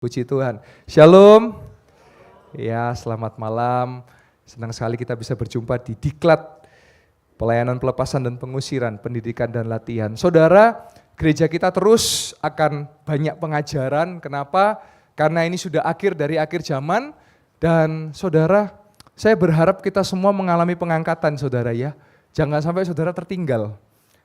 Puji Tuhan. Shalom. Ya, selamat malam. Senang sekali kita bisa berjumpa di Diklat, pelayanan pelepasan dan pengusiran, pendidikan dan latihan. Saudara, gereja kita terus akan banyak pengajaran. Kenapa? Karena ini sudah akhir dari akhir zaman. Dan saudara, saya berharap kita semua mengalami pengangkatan saudara ya. Jangan sampai saudara tertinggal.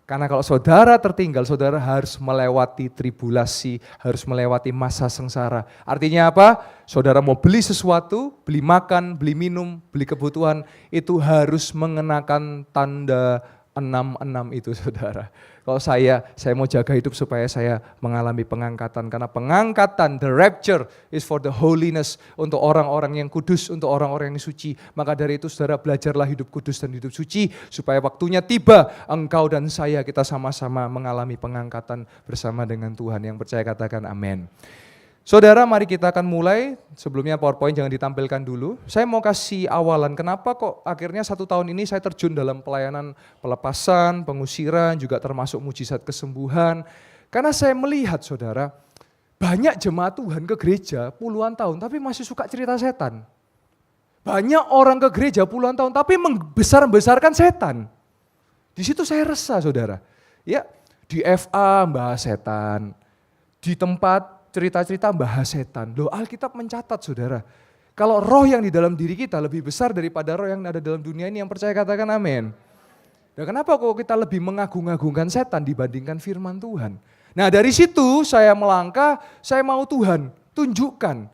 Karena kalau saudara tertinggal, saudara harus melewati tribulasi, harus melewati masa sengsara. Artinya apa? Saudara mau beli sesuatu, beli makan, beli minum, beli kebutuhan, itu harus mengenakan tanda 66 itu saudara. Kalau saya mau jaga hidup supaya saya mengalami pengangkatan. Karena pengangkatan, the rapture is for the holiness, untuk orang-orang yang kudus, untuk orang-orang yang suci. Maka dari itu saudara belajarlah hidup kudus dan hidup suci, supaya waktunya tiba engkau dan saya kita sama-sama mengalami pengangkatan bersama dengan Tuhan. Yang percaya katakan amin. Saudara, mari kita akan mulai. Sebelumnya PowerPoint jangan ditampilkan dulu. Saya mau kasih awalan, kenapa kok akhirnya 1 tahun ini saya terjun dalam pelayanan pelepasan, pengusiran, juga termasuk mujizat kesembuhan. Karena saya melihat saudara, banyak jemaat Tuhan ke gereja puluhan tahun tapi masih suka cerita setan. Banyak orang ke gereja puluhan tahun tapi membesar-besarkan setan. Di situ saya resah saudara. Ya, di FA bahas setan, di tempat cerita-cerita bahas setan. Loh, Alkitab mencatat saudara, kalau roh yang di dalam diri kita lebih besar daripada roh yang ada dalam dunia ini, yang percaya katakan amin. Nah, kenapa kok kita lebih mengagung-agungkan setan dibandingkan firman Tuhan? Nah, dari situ saya melangkah, saya mau Tuhan tunjukkan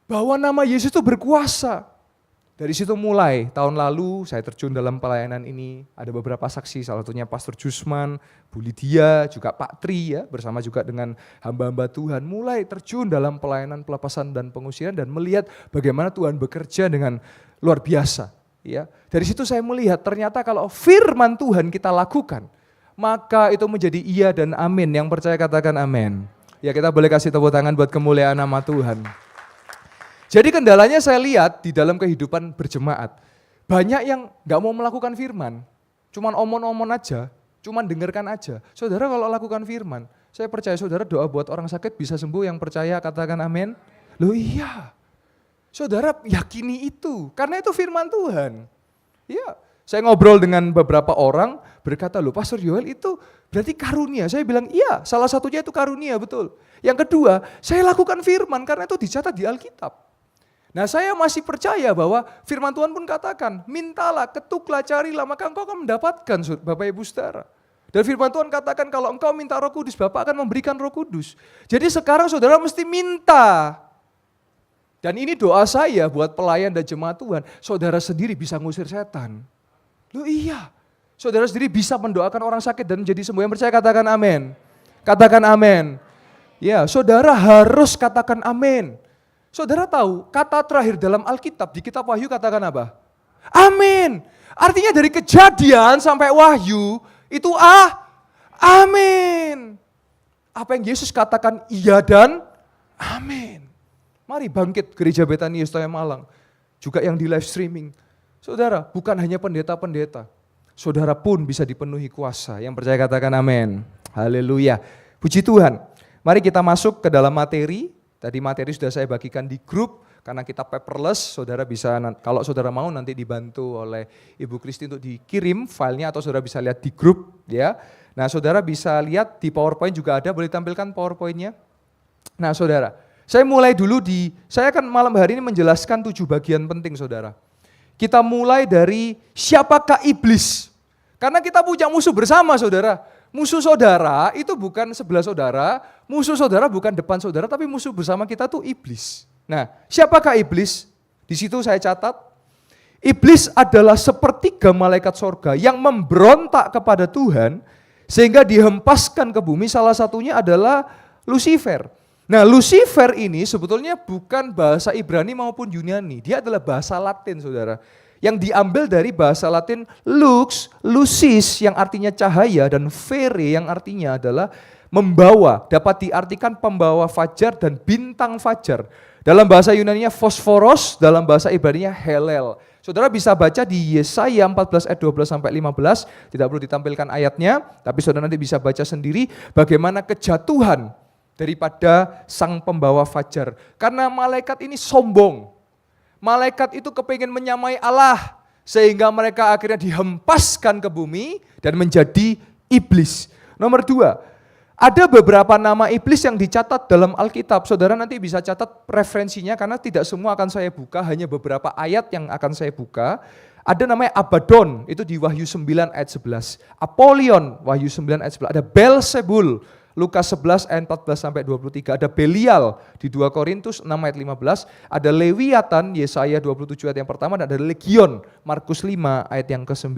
bahwa nama Yesus itu berkuasa. Dari situ mulai, tahun lalu saya terjun dalam pelayanan ini, ada beberapa saksi, salah satunya Pastor Jusman, Bu Lydia, juga Pak Tri ya, bersama juga dengan hamba-hamba Tuhan, mulai terjun dalam pelayanan pelepasan dan pengusiran dan melihat bagaimana Tuhan bekerja dengan luar biasa. Ya. Dari situ saya melihat ternyata kalau firman Tuhan kita lakukan, maka itu menjadi iya dan amin. Yang percaya katakan amin. Ya, kita boleh kasih tepuk tangan buat kemuliaan nama Tuhan. Jadi kendalanya saya lihat di dalam kehidupan berjemaat, banyak yang gak mau melakukan firman, cuman omon-omon aja, cuman dengarkan aja. Saudara kalau lakukan firman, saya percaya saudara doa buat orang sakit bisa sembuh, yang percaya katakan amin. Loh iya, saudara yakini itu, karena itu firman Tuhan. Iya, saya ngobrol dengan beberapa orang, berkata loh Pastor Yoel itu berarti karunia. Saya bilang iya, salah satunya itu karunia, betul. Yang kedua, saya lakukan firman karena itu dicatat di Alkitab. Nah, saya masih percaya bahwa firman Tuhan pun katakan, mintalah, ketuklah, carilah, maka engkau akan mendapatkan, Bapak Ibu Saudara. Dan firman Tuhan katakan kalau engkau minta Roh Kudus, Bapak akan memberikan Roh Kudus. Jadi sekarang saudara mesti minta. Dan ini doa saya buat pelayan dan jemaat Tuhan, saudara sendiri bisa ngusir setan. Loh iya, saudara sendiri bisa mendoakan orang sakit dan menjadi sembuh. Yang percaya katakan amin. Katakan amin. Ya, saudara harus katakan amin. Saudara tahu, kata terakhir dalam Alkitab, di kitab Wahyu katakan apa? Amin. Artinya dari Kejadian sampai Wahyu, itu amin. Apa yang Yesus katakan iya dan amin. Mari bangkit Gereja Betani Yesus Malang, juga yang di live streaming. Saudara, bukan hanya pendeta-pendeta, saudara pun bisa dipenuhi kuasa. Yang percaya katakan amin. Haleluya. Puji Tuhan. Mari kita masuk ke dalam materi. Tadi materi sudah saya bagikan di grup, karena kita paperless, saudara bisa, kalau saudara mau nanti dibantu oleh Ibu Kristi untuk dikirim filenya, atau saudara bisa lihat di grup. Ya. Nah, saudara bisa lihat di PowerPoint juga ada, boleh tampilkan PowerPoint-nya. Nah saudara, saya mulai dulu saya akan malam hari ini menjelaskan 7 bagian penting saudara. Kita mulai dari siapakah iblis, karena kita punya musuh bersama saudara. Musuh saudara itu bukan sebelah saudara, musuh saudara bukan depan saudara, tapi musuh bersama kita tuh iblis. Nah, siapakah iblis? Di situ saya catat, iblis adalah sepertiga malaikat sorga yang memberontak kepada Tuhan, sehingga dihempaskan ke bumi, salah satunya adalah Lucifer. Nah, Lucifer ini sebetulnya bukan bahasa Ibrani maupun Yunani, dia adalah bahasa Latin saudara. Yang diambil dari bahasa Latin lux, lucis yang artinya cahaya, dan fere yang artinya adalah membawa, dapat diartikan pembawa fajar dan bintang fajar. Dalam bahasa Yunaninya fosforos, dalam bahasa Ibraninya helel. Saudara bisa baca di Yesaya 14 ayat 12 sampai 15, tidak perlu ditampilkan ayatnya, tapi saudara nanti bisa baca sendiri bagaimana kejatuhan daripada sang pembawa fajar. Karena malaikat ini sombong. Malaikat itu kepingin menyamai Allah, sehingga mereka akhirnya dihempaskan ke bumi dan menjadi iblis. Nomor 2, ada beberapa nama iblis yang dicatat dalam Alkitab. Saudara nanti bisa catat referensinya karena tidak semua akan saya buka, hanya beberapa ayat yang akan saya buka. Ada namanya Abaddon, itu di Wahyu 9 ayat 11. Apollyon, Wahyu 9 ayat 11. Ada Beelzebul, Lukas 11 ayat 14 sampai 23. Ada Belial di 2 Korintus 6 ayat 15. Ada Lewiatan, Yesaya 27 ayat yang pertama. Dan ada Legion, Markus 5 ayat yang ke-9.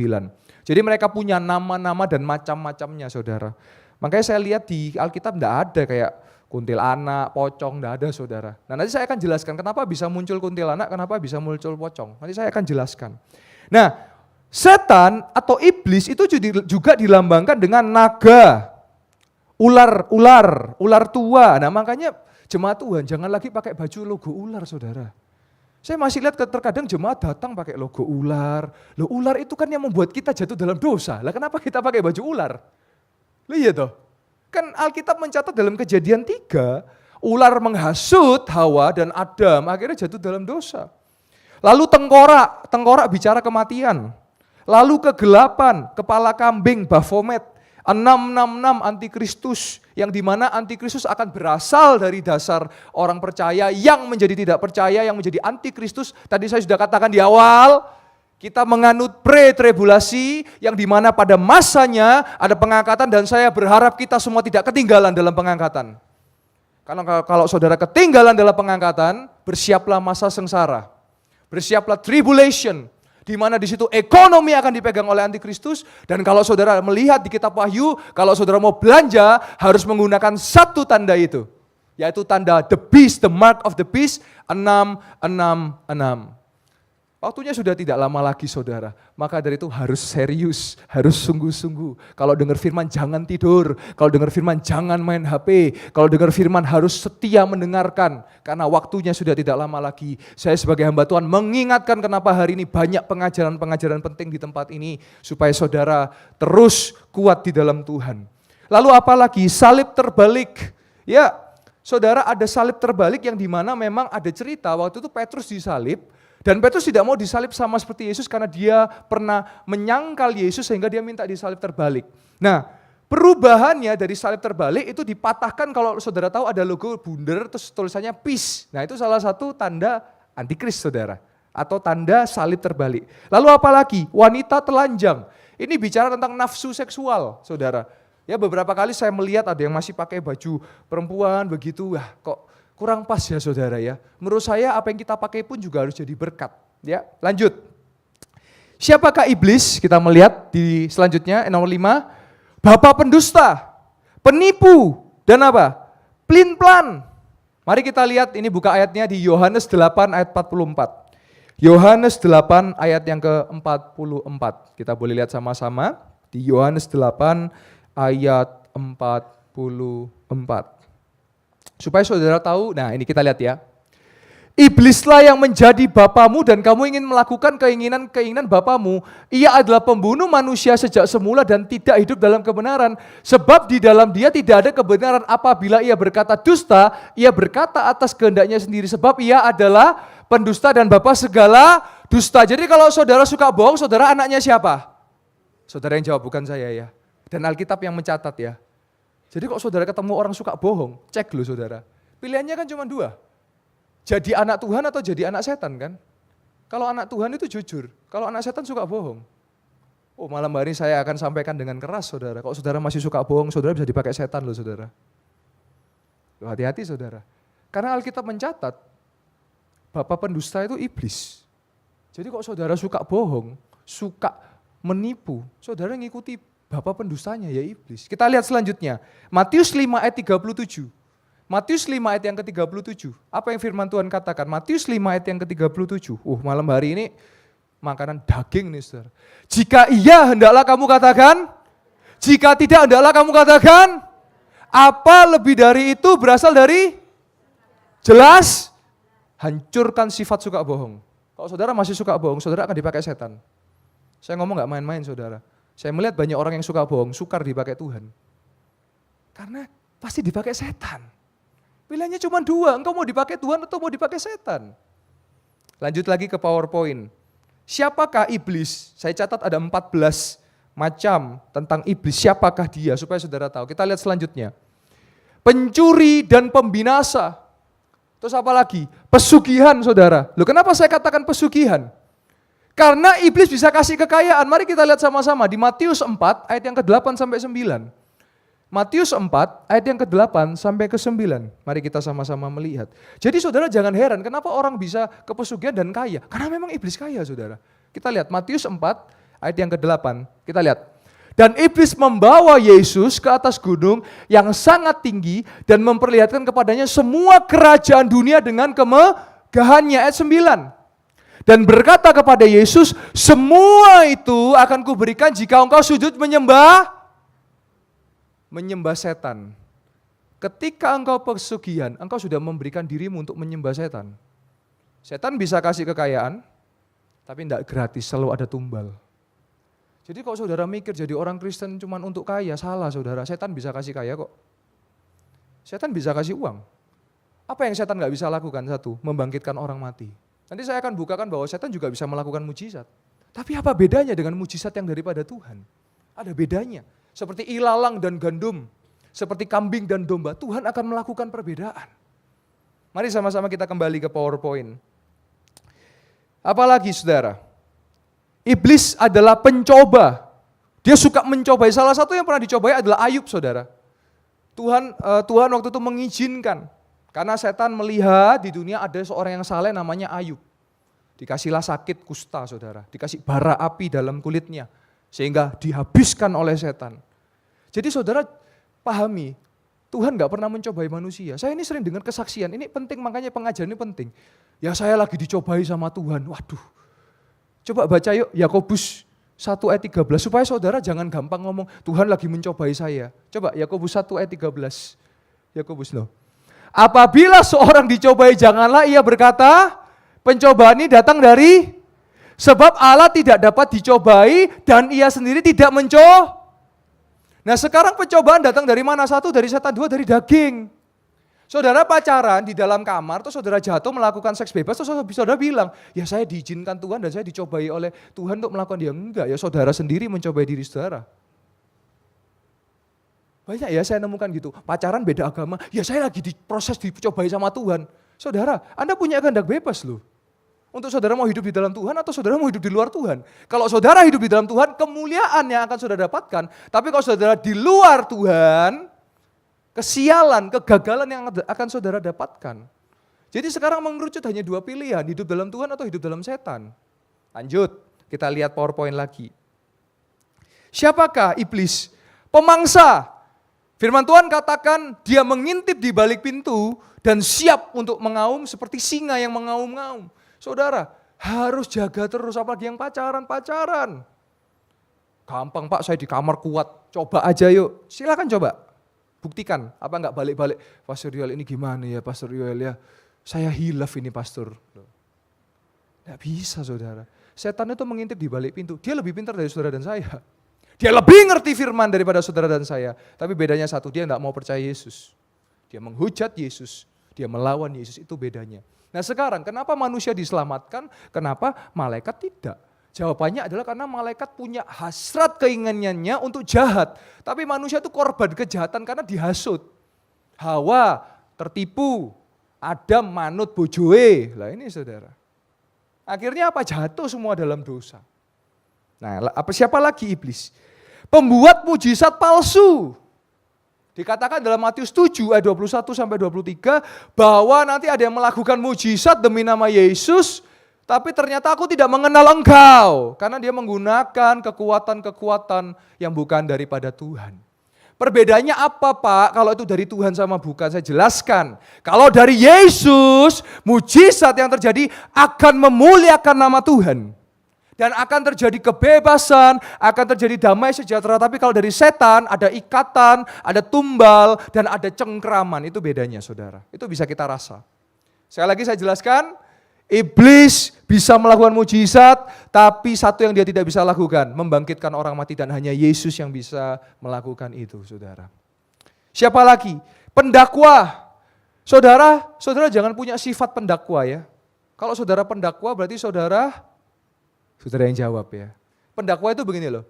Jadi mereka punya nama-nama dan macam-macamnya, saudara. Makanya saya lihat di Alkitab tidak ada kayak kuntilanak, pocong, tidak ada, saudara. Nah, nanti saya akan jelaskan kenapa bisa muncul kuntilanak, kenapa bisa muncul pocong. Nanti saya akan jelaskan. Nah, setan atau iblis itu juga dilambangkan dengan naga. Ular tua. Nah, makanya jemaat Tuhan jangan lagi pakai baju logo ular, saudara. Saya masih lihat terkadang jemaat datang pakai logo ular. Loh, ular itu kan yang membuat kita jatuh dalam dosa. Lah kenapa kita pakai baju ular? Loh iya toh. Kan Alkitab mencatat dalam Kejadian 3, ular menghasut Hawa dan Adam, akhirnya jatuh dalam dosa. Lalu tengkorak bicara kematian. Lalu kegelapan, kepala kambing, Baphomet. 666 antikristus, yang dimana antikristus akan berasal dari dasar orang percaya yang menjadi tidak percaya, yang menjadi antikristus. Tadi saya sudah katakan di awal, kita menganut pre-tribulasi yang dimana pada masanya ada pengangkatan, dan saya berharap kita semua tidak ketinggalan dalam pengangkatan. Karena kalau saudara ketinggalan dalam pengangkatan, bersiaplah masa sengsara, bersiaplah tribulation, di mana di situ ekonomi akan dipegang oleh antikristus. Dan kalau saudara melihat di kitab Wahyu, kalau saudara mau belanja harus menggunakan satu tanda itu, yaitu tanda the beast, the mark of the beast, 666. Waktunya sudah tidak lama lagi, saudara. Maka dari itu harus serius, harus sungguh-sungguh. Kalau dengar firman jangan tidur, kalau dengar firman jangan main HP, kalau dengar firman harus setia mendengarkan. Karena waktunya sudah tidak lama lagi. Saya sebagai hamba Tuhan mengingatkan kenapa hari ini banyak pengajaran-pengajaran penting di tempat ini, supaya saudara terus kuat di dalam Tuhan. Lalu apalagi salib terbalik. Ya, saudara, ada salib terbalik yang dimana memang ada cerita waktu itu Petrus disalib. Dan Petrus tidak mau disalib sama seperti Yesus karena dia pernah menyangkal Yesus sehingga dia minta disalib terbalik. Nah, perubahannya dari salib terbalik itu dipatahkan, kalau saudara tahu ada logo bundar terus tulisannya peace. Nah, itu salah satu tanda antikris, saudara, atau tanda salib terbalik. Lalu apalagi? Wanita telanjang. Ini bicara tentang nafsu seksual, saudara. Ya, beberapa kali saya melihat ada yang masih pakai baju perempuan begitu, wah kok kurang pas ya, saudara ya. Menurut saya apa yang kita pakai pun juga harus jadi berkat. Ya, lanjut. Siapakah iblis? Kita melihat di selanjutnya, nomor 5. Bapa pendusta, penipu, dan apa? Pelin-pelan. Mari kita lihat, ini buka ayatnya di Yohanes 8 ayat 44. Yohanes 8 ayat yang ke-44. Kita boleh lihat sama-sama di Yohanes 8 ayat 44. Supaya saudara tahu, nah ini kita lihat ya. Iblislah yang menjadi bapamu dan kamu ingin melakukan keinginan bapamu. Ia adalah pembunuh manusia sejak semula dan tidak hidup dalam kebenaran. Sebab di dalam dia tidak ada kebenaran. Apabila ia berkata dusta, ia berkata atas kehendaknya sendiri. Sebab ia adalah pendusta dan bapa segala dusta. Jadi kalau saudara suka bohong, saudara anaknya siapa? Saudara yang jawab, bukan saya ya. Dan Alkitab yang mencatat ya. Jadi kok saudara ketemu orang suka bohong, cek dulu saudara. Pilihannya kan cuma 2. Jadi anak Tuhan atau jadi anak setan kan? Kalau anak Tuhan itu jujur, kalau anak setan suka bohong. Oh, malam hari saya akan sampaikan dengan keras, saudara. Kalau saudara masih suka bohong, saudara bisa dipakai setan loh, saudara. Loh, hati-hati, saudara. Karena Alkitab mencatat, bapa pendusta itu iblis. Jadi kok saudara suka bohong, suka menipu, saudara ngikuti bapa pendustanya ya iblis. Kita lihat selanjutnya, Matius 5 ayat 37. Matius 5 ayat yang ke-37. Apa yang firman Tuhan katakan? Matius 5 ayat yang ke-37. Malam hari ini makanan daging nih, saudara. Jika iya, hendaklah kamu katakan. Jika tidak, hendaklah kamu katakan. Apa lebih dari itu berasal dari? Jelas, hancurkan sifat suka bohong. Kalau saudara masih suka bohong, saudara akan dipakai setan. Saya ngomong gak main-main, saudara. Saya melihat banyak orang yang suka bohong, sukar dipakai Tuhan. Karena pasti dipakai setan. Pilihannya cuma dua, engkau mau dipakai Tuhan atau mau dipakai setan. Lanjut lagi ke PowerPoint. Siapakah iblis? Saya catat ada 14 macam tentang iblis. Siapakah dia? Supaya saudara tahu. Kita lihat selanjutnya. Pencuri dan pembinasa. Terus apa lagi? Pesugihan, saudara. Loh, kenapa saya katakan pesugihan? Karena iblis bisa kasih kekayaan. Mari kita lihat sama-sama di Matius 4 ayat yang ke-8 sampai 9. Matius 4 ayat yang ke-8 sampai ke-9. Mari kita sama-sama melihat. Jadi saudara jangan heran kenapa orang bisa kepesugihan dan kaya. Karena memang iblis kaya, saudara. Kita lihat Matius 4 ayat yang ke-8. Kita lihat. Dan iblis membawa Yesus ke atas gunung yang sangat tinggi dan memperlihatkan kepadanya semua kerajaan dunia dengan kemegahannya. Ayat 9. Dan berkata kepada Yesus, semua itu akan kuberikan jika engkau sujud menyembah setan. Ketika engkau pesugihan, engkau sudah memberikan dirimu untuk menyembah setan. Setan bisa kasih kekayaan, tapi tidak gratis, selalu ada tumbal. Jadi kalau saudara mikir jadi orang Kristen cuma untuk kaya, salah saudara. Setan bisa kasih kaya kok. Setan bisa kasih uang. Apa yang setan nggak bisa lakukan? Satu, membangkitkan orang mati. Nanti saya akan bukakan bahwa setan juga bisa melakukan mujizat. Tapi apa bedanya dengan mujizat yang daripada Tuhan? Ada bedanya. Seperti ilalang dan gandum, seperti kambing dan domba, Tuhan akan melakukan perbedaan. Mari sama-sama kita kembali ke PowerPoint. Apalagi saudara, iblis adalah pencoba. Dia suka mencobai. Salah satu yang pernah dicobai adalah Ayub, saudara. Tuhan waktu itu mengizinkan. Karena setan melihat di dunia ada seorang yang saleh namanya Ayub. Dikasihlah sakit kusta, saudara. Dikasih bara api dalam kulitnya. Sehingga dihabiskan oleh setan. Jadi saudara pahami, Tuhan gak pernah mencobai manusia. Saya ini sering dengar kesaksian, ini penting, makanya pengajaran ini penting. Ya saya lagi dicobai sama Tuhan, waduh. Coba baca yuk Yakobus 1 ayat 13, supaya saudara jangan gampang ngomong, Tuhan lagi mencobai saya. Coba Yakobus 1 ayat 13, Yakobus loh. Apabila seorang dicobai, janganlah ia berkata, pencobaan ini datang dari sebab Allah tidak dapat dicobai dan ia sendiri tidak mencoba. Nah sekarang pencobaan datang dari mana? Satu dari setan, dua dari daging. Saudara pacaran di dalam kamar, terus saudara jatuh melakukan seks bebas, terus saudara bilang, ya saya diizinkan Tuhan dan saya dicobai oleh Tuhan untuk melakukan dia. Enggak, ya saudara sendiri mencobai diri saudara. Banyak ya saya nemukan gitu, pacaran beda agama, ya saya lagi diproses dicobai sama Tuhan. Saudara, Anda punya kehendak bebas loh. Untuk saudara mau hidup di dalam Tuhan atau saudara mau hidup di luar Tuhan. Kalau saudara hidup di dalam Tuhan, kemuliaan yang akan saudara dapatkan. Tapi kalau saudara di luar Tuhan, kesialan, kegagalan yang akan saudara dapatkan. Jadi sekarang mengerucut hanya dua pilihan, hidup dalam Tuhan atau hidup dalam setan. Lanjut, kita lihat PowerPoint lagi. Siapakah iblis? Pemangsa. Firman Tuhan katakan dia mengintip di balik pintu dan siap untuk mengaum seperti singa yang mengaum-ngaum. Saudara, harus jaga terus, apalagi yang pacaran. Gampang Pak, saya di kamar kuat, coba aja yuk. Silakan coba, buktikan. Apa enggak balik-balik, Pastor Yoel ini gimana ya Pastor Yoel ya, saya hilaf ini Pastor. Enggak bisa saudara, setan itu mengintip di balik pintu, dia lebih pintar dari saudara dan saya. Dia lebih ngerti firman daripada saudara dan saya. Tapi bedanya satu, dia enggak mau percaya Yesus. Dia menghujat Yesus, dia melawan Yesus, itu bedanya. Nah sekarang kenapa manusia diselamatkan, kenapa malaikat tidak? Jawabannya adalah karena malaikat punya hasrat keinginannya untuk jahat. Tapi manusia itu korban kejahatan karena dihasut. Hawa tertipu, Adam manut bojoe. Lah ini saudara. Akhirnya apa? Jatuh semua dalam dosa. Nah siapa lagi iblis? Pembuat mujizat palsu. Dikatakan dalam Matius 7 ayat 21 sampai 23 bahwa nanti ada yang melakukan mujizat demi nama Yesus, tapi ternyata aku tidak mengenal engkau karena dia menggunakan kekuatan-kekuatan yang bukan daripada Tuhan. Perbedaannya apa Pak kalau itu dari Tuhan sama bukan? Saya jelaskan. Kalau dari Yesus, mujizat yang terjadi akan memuliakan nama Tuhan. Dan akan terjadi kebebasan, akan terjadi damai sejahtera. Tapi kalau dari setan ada ikatan, ada tumbal, dan ada cengkraman. Itu bedanya saudara. Itu bisa kita rasa. Sekali lagi saya jelaskan, iblis bisa melakukan mujizat, tapi satu yang dia tidak bisa lakukan, membangkitkan orang mati dan hanya Yesus yang bisa melakukan itu saudara. Siapa lagi? Pendakwah. Saudara jangan punya sifat pendakwa ya. Kalau saudara pendakwa berarti saudara yang jawab ya. Pendakwa itu begini loh.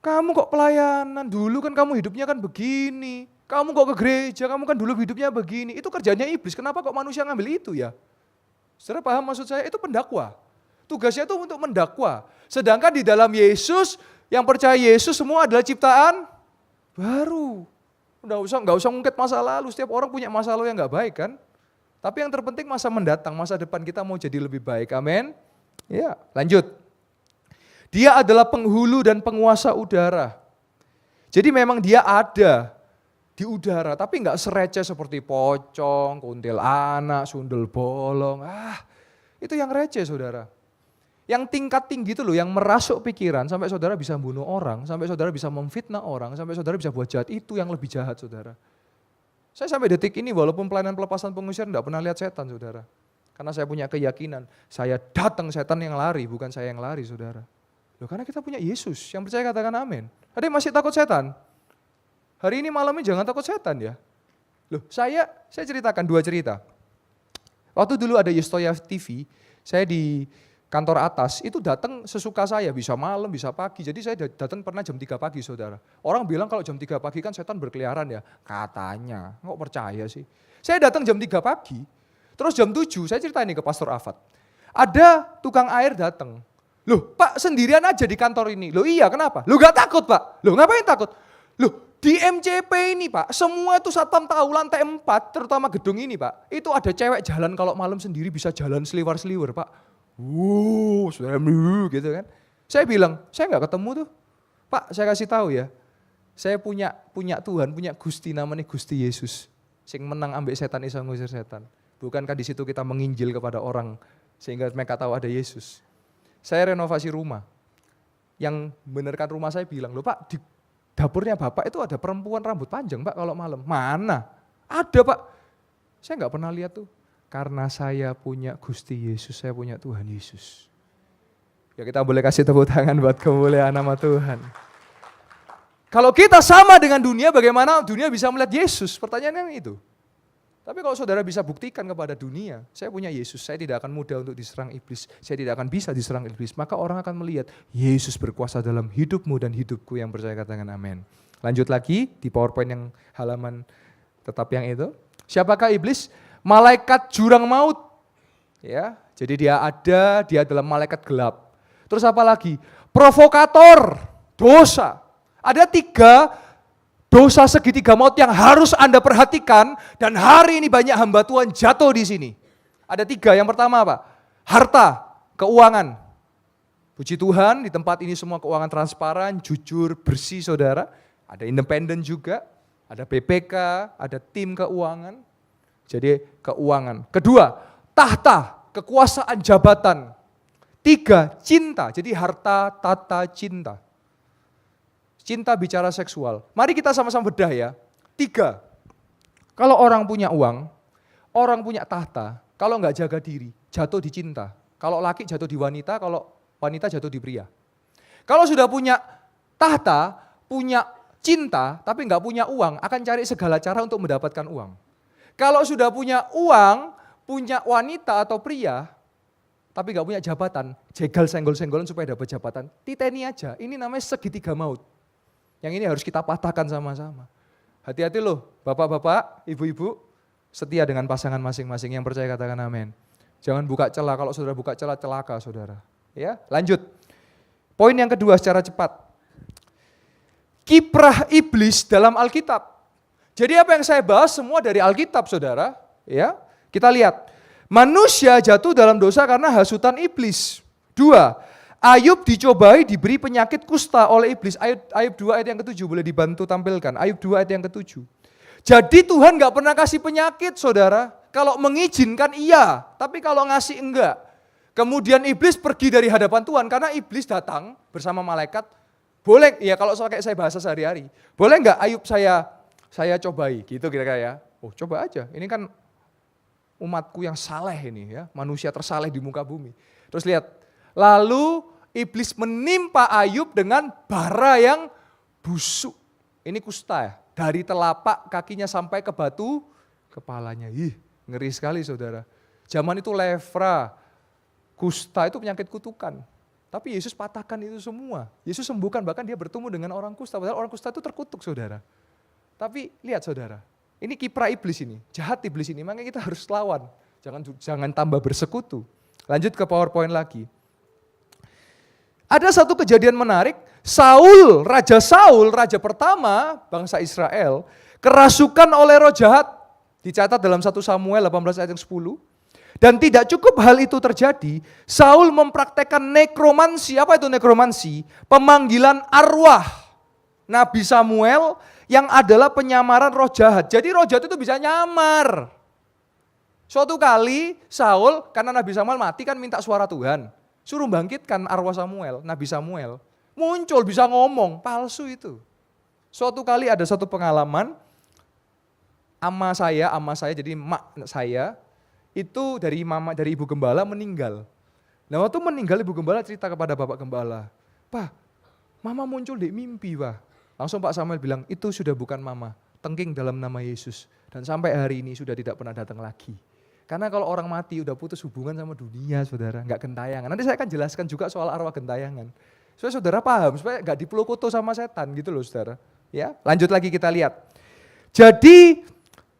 Kamu kok pelayanan, dulu kan kamu hidupnya kan begini. Kamu kok ke gereja, kamu kan dulu hidupnya begini. Itu kerjanya iblis, kenapa kok manusia ngambil itu ya? Saudara paham maksud saya? Itu pendakwa. Tugasnya itu untuk mendakwa. Sedangkan di dalam Yesus, yang percaya Yesus semua adalah ciptaan baru. Nggak usah ngungkit masa lalu, setiap orang punya masa lalu yang nggak baik kan. Tapi yang terpenting masa mendatang, masa depan kita mau jadi lebih baik, amin. Ya, lanjut. Dia adalah penghulu dan penguasa udara. Jadi memang dia ada di udara, tapi nggak sereceh seperti pocong, kuntilanak, sundel bolong. Itu yang receh saudara. Yang tingkat tinggi itu loh, yang merasuk pikiran sampai saudara bisa bunuh orang, sampai saudara bisa memfitnah orang, sampai saudara bisa buat jahat, itu yang lebih jahat saudara. Saya sampai detik ini walaupun pelayanan pelepasan pengusiran enggak pernah lihat setan saudara. Karena saya punya keyakinan, saya datang setan yang lari, bukan saya yang lari saudara. Loh karena kita punya Yesus, yang percaya katakan amin. Ada yang masih takut setan? Hari ini malam ini jangan takut setan ya. Loh saya ceritakan 2 cerita. Waktu dulu ada Yustoya TV, saya di kantor atas, itu datang sesuka saya, bisa malam, bisa pagi. Jadi saya datang pernah jam 3 pagi saudara. Orang bilang kalau jam 3 pagi kan setan berkeliaran ya. Katanya, nggak percaya sih. Saya datang jam 3 pagi, terus jam 7 saya cerita ini ke Pastor Afat. Ada tukang air datang. Loh Pak sendirian aja di kantor ini. Loh iya kenapa? Loh gak takut Pak. Loh ngapain takut? Loh di MCP ini Pak, semua itu satpam tahu lantai 4, terutama gedung ini Pak. Itu ada cewek jalan kalau malam sendiri bisa jalan seliwer-seliwer Pak. Saudara gitu kan. Saya bilang, saya gak ketemu tuh. Pak saya kasih tahu ya, saya punya Tuhan, punya Gusti namanya Gusti Yesus. Sing menang ambek setan iso ngusir setan. Bukankah di situ kita menginjil kepada orang sehingga mereka tahu ada Yesus. Saya renovasi rumah. Yang benerkan rumah saya bilang, loh Pak di dapurnya Bapak itu ada perempuan rambut panjang Pak kalau malam. Mana? Ada Pak. Saya gak pernah lihat tuh. Karena saya punya Gusti Yesus, saya punya Tuhan Yesus. Ya kita boleh kasih tepuk tangan buat kemuliaan nama Tuhan. Kalau kita sama dengan dunia, bagaimana dunia bisa melihat Yesus? Pertanyaannya itu. Tapi kalau saudara bisa buktikan kepada dunia, saya punya Yesus, saya tidak akan mudah untuk diserang iblis, saya tidak akan bisa diserang iblis, maka orang akan melihat Yesus berkuasa dalam hidupmu dan hidupku, yang percaya katakan amin. Lanjut lagi di PowerPoint yang halaman tetap yang itu. Siapakah iblis? Malaikat jurang maut. Ya, jadi dia adalah malaikat gelap. Terus apa lagi? Provokator, dosa. Ada 3 dosa segitiga maut yang harus Anda perhatikan, dan hari ini banyak hamba Tuhan jatuh di sini. Ada 3, yang pertama apa? Harta, keuangan. Puji Tuhan di tempat ini semua keuangan transparan, jujur, bersih saudara. Ada independen juga, ada BPK, ada tim keuangan. Jadi keuangan. Kedua, tahta, kekuasaan, jabatan. 3, cinta, jadi harta, tata, cinta. Cinta bicara seksual. Mari kita sama-sama bedah ya. 3, kalau orang punya uang, orang punya tahta, kalau nggak jaga diri, jatuh di cinta. Kalau laki jatuh di wanita, kalau wanita jatuh di pria. Kalau sudah punya tahta, punya cinta, tapi nggak punya uang, akan cari segala cara untuk mendapatkan uang. Kalau sudah punya uang, punya wanita atau pria, tapi nggak punya jabatan, jegal senggol-senggolan supaya dapat jabatan, titeni aja, ini namanya segitiga maut. Yang ini harus kita patahkan sama-sama. Hati-hati loh, bapak-bapak, ibu-ibu, setia dengan pasangan masing-masing, yang percaya katakan amin. Jangan buka celah, kalau saudara buka celah, celaka saudara. Ya, lanjut. Poin yang kedua secara cepat. Kiprah iblis dalam Alkitab. Jadi apa yang saya bahas semua dari Alkitab saudara. Ya, kita lihat. Manusia jatuh dalam dosa karena hasutan iblis. 2, Ayub dicobai diberi penyakit kusta oleh iblis. Ayub 2 ayat yang ke-7 boleh dibantu tampilkan. Ayub 2 ayat yang ke-7. Jadi Tuhan gak pernah kasih penyakit saudara. Kalau mengizinkan iya, tapi kalau ngasih enggak. Kemudian iblis pergi dari hadapan Tuhan karena iblis datang bersama malaikat. Boleh, ya kalau kayak saya bahasa sehari-hari. Boleh enggak Ayub saya cobai gitu kira-kira ya. Oh coba aja, ini kan umatku yang saleh ini ya. Manusia tersaleh di muka bumi. Terus lihat, lalu iblis menimpa Ayub dengan bara yang busuk. Ini kusta ya, dari telapak kakinya sampai ke batu kepalanya. Ngeri sekali saudara. Zaman itu lepra, kusta itu penyakit kutukan. Tapi Yesus patahkan itu semua. Yesus sembuhkan, bahkan dia bertemu dengan orang kusta. Padahal orang kusta itu terkutuk saudara. Tapi lihat saudara, ini kiprah iblis ini, jahat iblis ini, makanya kita harus lawan. Jangan tambah bersekutu. Lanjut ke PowerPoint lagi. Ada satu kejadian menarik, Saul, raja pertama bangsa Israel, kerasukan oleh roh jahat. Dicatat dalam 1 Samuel 18 ayat yang 10. Dan tidak cukup hal itu terjadi, Saul mempraktekkan nekromansi. Apa itu nekromansi? Pemanggilan arwah Nabi Samuel yang adalah penyamaran roh jahat. Jadi roh jahat itu bisa nyamar. Suatu kali Saul, karena Nabi Samuel mati kan minta suara Tuhan. Suruh bangkitkan arwah Samuel, Nabi Samuel. Muncul, bisa ngomong, palsu itu. Suatu kali ada satu pengalaman, ama saya jadi mak saya, itu dari ibu gembala meninggal. Nah waktu meninggal ibu gembala cerita kepada bapak gembala, "Pak, mama muncul di mimpi, Pak." Langsung Pak Samuel bilang, "Itu sudah bukan mama, tengking dalam nama Yesus. Dan sampai hari ini sudah tidak pernah datang lagi." Karena kalau orang mati udah putus hubungan sama dunia saudara, nggak gentayangan. Nanti saya akan jelaskan juga soal arwah gentayangan. Supaya saudara paham, supaya nggak dipelokoto sama setan gitu loh saudara. Ya, lanjut lagi kita lihat. Jadi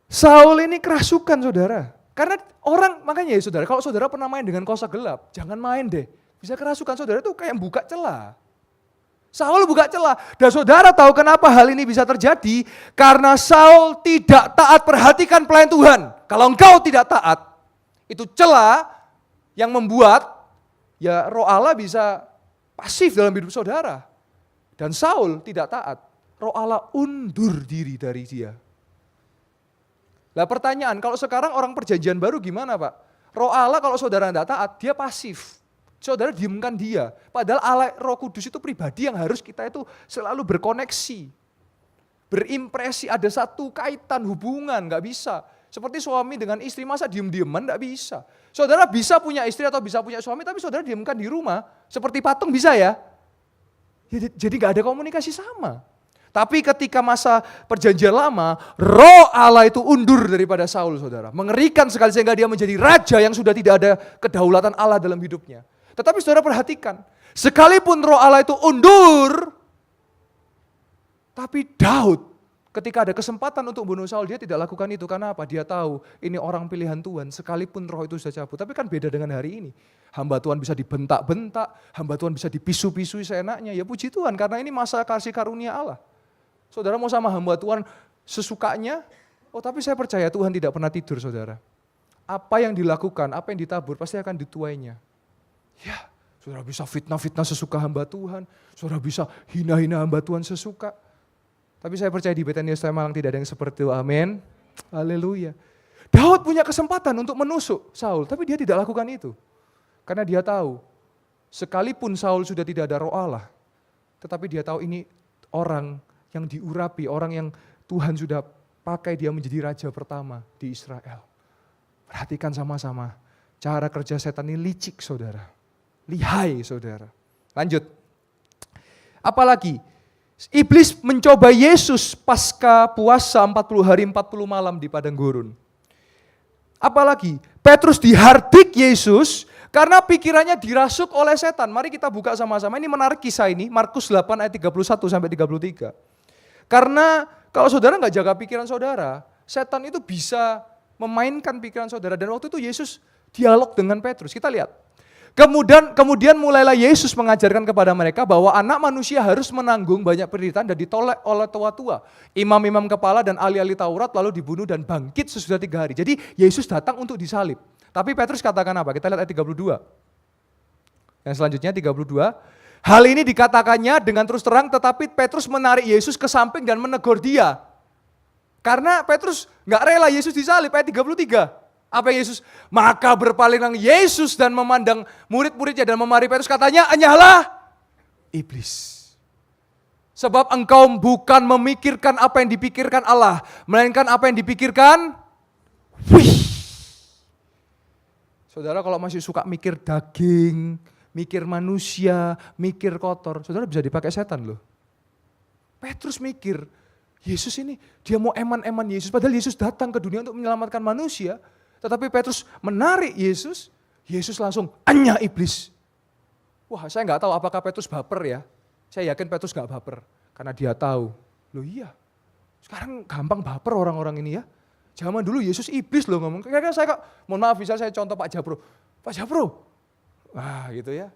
Saul ini kerasukan saudara. Karena orang, makanya ya saudara, kalau saudara pernah main dengan kosa gelap, jangan main deh. Bisa kerasukan saudara itu kayak buka celah. Saul buka celah. Dan saudara tahu kenapa hal ini bisa terjadi? Karena Saul tidak taat perhatikan pelayan Tuhan. Kalau engkau tidak taat, itu celah yang membuat ya roh Allah bisa pasif dalam hidup saudara. Dan Saul tidak taat. Roh Allah undur diri dari dia. Nah pertanyaan, kalau sekarang orang perjanjian baru gimana Pak? Roh Allah kalau saudara tidak taat, dia pasif. Saudara diamkan dia. Padahal Allah Roh Kudus itu pribadi yang harus kita itu selalu berkoneksi. Berimpresi, ada satu kaitan hubungan, gak bisa. Seperti suami dengan istri, masa diem-dieman gak bisa. Saudara bisa punya istri atau bisa punya suami, tapi saudara diamkan di rumah. Seperti patung bisa ya? Jadi gak ada komunikasi sama. Tapi ketika masa perjanjian lama, roh Allah itu undur daripada Saul saudara. Mengerikan sekali sehingga dia menjadi raja yang sudah tidak ada kedaulatan Allah dalam hidupnya. Tetapi saudara perhatikan, sekalipun roh Allah itu undur, tapi Daud ketika ada kesempatan untuk bunuh Saul, dia tidak lakukan itu. Karena apa? Dia tahu ini orang pilihan Tuhan, sekalipun roh itu sudah cabut. Tapi kan beda dengan hari ini. Hamba Tuhan bisa dibentak-bentak, hamba Tuhan bisa dipisu-pisui seenaknya. Ya puji Tuhan, karena ini masa kasih karunia Allah. Saudara mau sama hamba Tuhan sesukanya, tapi saya percaya Tuhan tidak pernah tidur saudara. Apa yang dilakukan, apa yang ditabur pasti akan dituainya. Ya, saudara bisa fitnah-fitnah sesuka hamba Tuhan, saudara bisa hina-hina hamba Tuhan sesuka. Tapi saya percaya di Betania Setia Malang tidak ada yang seperti itu, amin. Haleluya. Daud punya kesempatan untuk menusuk Saul, tapi dia tidak lakukan itu. Karena dia tahu, sekalipun Saul sudah tidak ada roh Allah, tetapi dia tahu ini orang yang diurapi, orang yang Tuhan sudah pakai dia menjadi raja pertama di Israel. Perhatikan sama-sama, cara kerja setan ini licik saudara. Lihai saudara. Lanjut. Apalagi, iblis mencoba Yesus pasca puasa 40 hari 40 malam di padang gurun. Apalagi, Petrus dihardik Yesus karena pikirannya dirasuk oleh setan. Mari kita buka sama-sama, ini menarik kisah ini, Markus 8 ayat 31 sampai 33. Karena kalau saudara nggak jaga pikiran saudara, setan itu bisa memainkan pikiran saudara. Dan waktu itu Yesus dialog dengan Petrus, kita lihat. Kemudian mulailah Yesus mengajarkan kepada mereka bahwa anak manusia harus menanggung banyak penderitaan dan ditolak oleh tua-tua, imam-imam kepala dan ahli-ahli Taurat, lalu dibunuh dan bangkit sesudah 3 hari. Jadi Yesus datang untuk disalib. Tapi Petrus katakan apa? Kita lihat ayat 32. Yang selanjutnya 32. Hal ini dikatakannya dengan terus terang, tetapi Petrus menarik Yesus ke samping dan menegur dia. Karena Petrus nggak rela Yesus disalib, ayat 33. Apa Yesus? Maka berpalinglah Yesus dan memandang murid-muridnya dan memarahi Petrus, katanya, enyahlah iblis. Sebab engkau bukan memikirkan apa yang dipikirkan Allah, melainkan apa yang dipikirkan. Saudara kalau masih suka mikir daging, mikir manusia, mikir kotor, saudara bisa dipakai setan loh. Petrus mikir, Yesus ini, dia mau eman-eman Yesus, padahal Yesus datang ke dunia untuk menyelamatkan manusia. Tetapi Petrus menarik Yesus, Yesus langsung anyah iblis. Wah, saya nggak tahu apakah Petrus baper ya. Saya yakin Petrus nggak baper, karena dia tahu. Loh iya, sekarang gampang baper orang-orang ini ya. Zaman dulu Yesus iblis loh ngomong. Kayaknya saya mohon maaf, misal saya contoh Pak Japro. Pak Japro, wah gitu ya.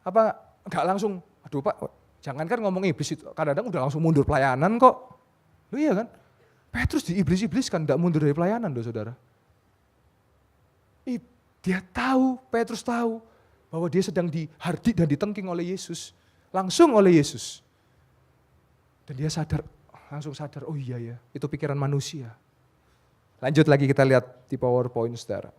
Apa nggak langsung, aduh Pak, jangankan ngomong iblis itu, kadang-kadang udah langsung mundur pelayanan kok. Loh iya kan? Petrus diiblis-iblis kan, enggak mundur dari pelayanan loh saudara. Dia tahu, Petrus tahu bahwa dia sedang dihardik dan ditengking oleh Yesus. Langsung oleh Yesus. Dan dia sadar, langsung sadar, oh iya ya, itu pikiran manusia. Lanjut lagi kita lihat di PowerPoint saudara.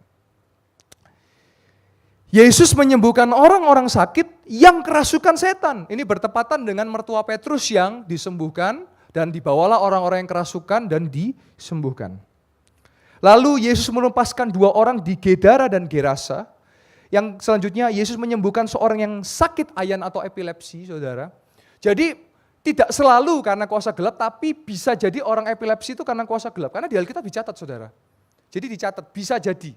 Yesus menyembuhkan orang-orang sakit yang kerasukan setan. Ini bertepatan dengan mertua Petrus yang disembuhkan, dan dibawalah orang-orang yang kerasukan dan disembuhkan. Lalu Yesus melepaskan 2 orang di Gedara dan Gerasa. Yang selanjutnya Yesus menyembuhkan seorang yang sakit ayan atau epilepsi, saudara. Jadi tidak selalu karena kuasa gelap, tapi bisa jadi orang epilepsi itu karena kuasa gelap. Karena di Alkitab dicatat, saudara. Jadi dicatat, bisa jadi.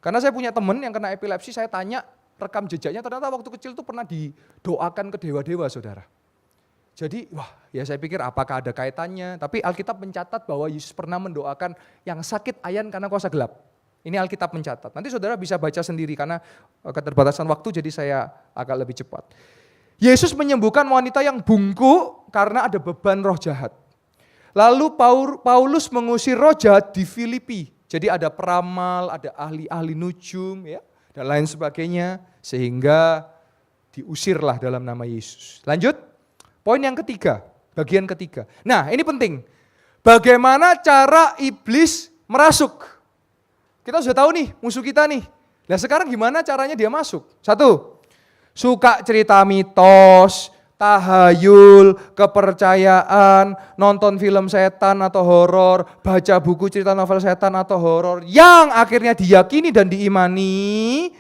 Karena saya punya teman yang kena epilepsi, saya tanya rekam jejaknya, ternyata waktu kecil itu pernah didoakan ke dewa-dewa, saudara. Jadi, wah, ya saya pikir apakah ada kaitannya, tapi Alkitab mencatat bahwa Yesus pernah mendoakan yang sakit ayan karena kuasa gelap. Ini Alkitab mencatat. Nanti saudara bisa baca sendiri karena keterbatasan waktu, jadi saya agak lebih cepat. Yesus menyembuhkan wanita yang bungkuk karena ada beban roh jahat. Lalu Paulus mengusir roh jahat di Filipi. Jadi ada peramal, ada ahli-ahli nujum, ya, dan lain sebagainya, sehingga diusirlah dalam nama Yesus. Lanjut. Poin yang ketiga, bagian ketiga. Nah ini penting, bagaimana cara iblis merasuk? Kita sudah tahu nih musuh kita nih. Nah sekarang gimana caranya dia masuk? 1, suka cerita mitos, tahayul, kepercayaan, nonton film setan atau horor, baca buku cerita novel setan atau horor, yang akhirnya diyakini dan diimani,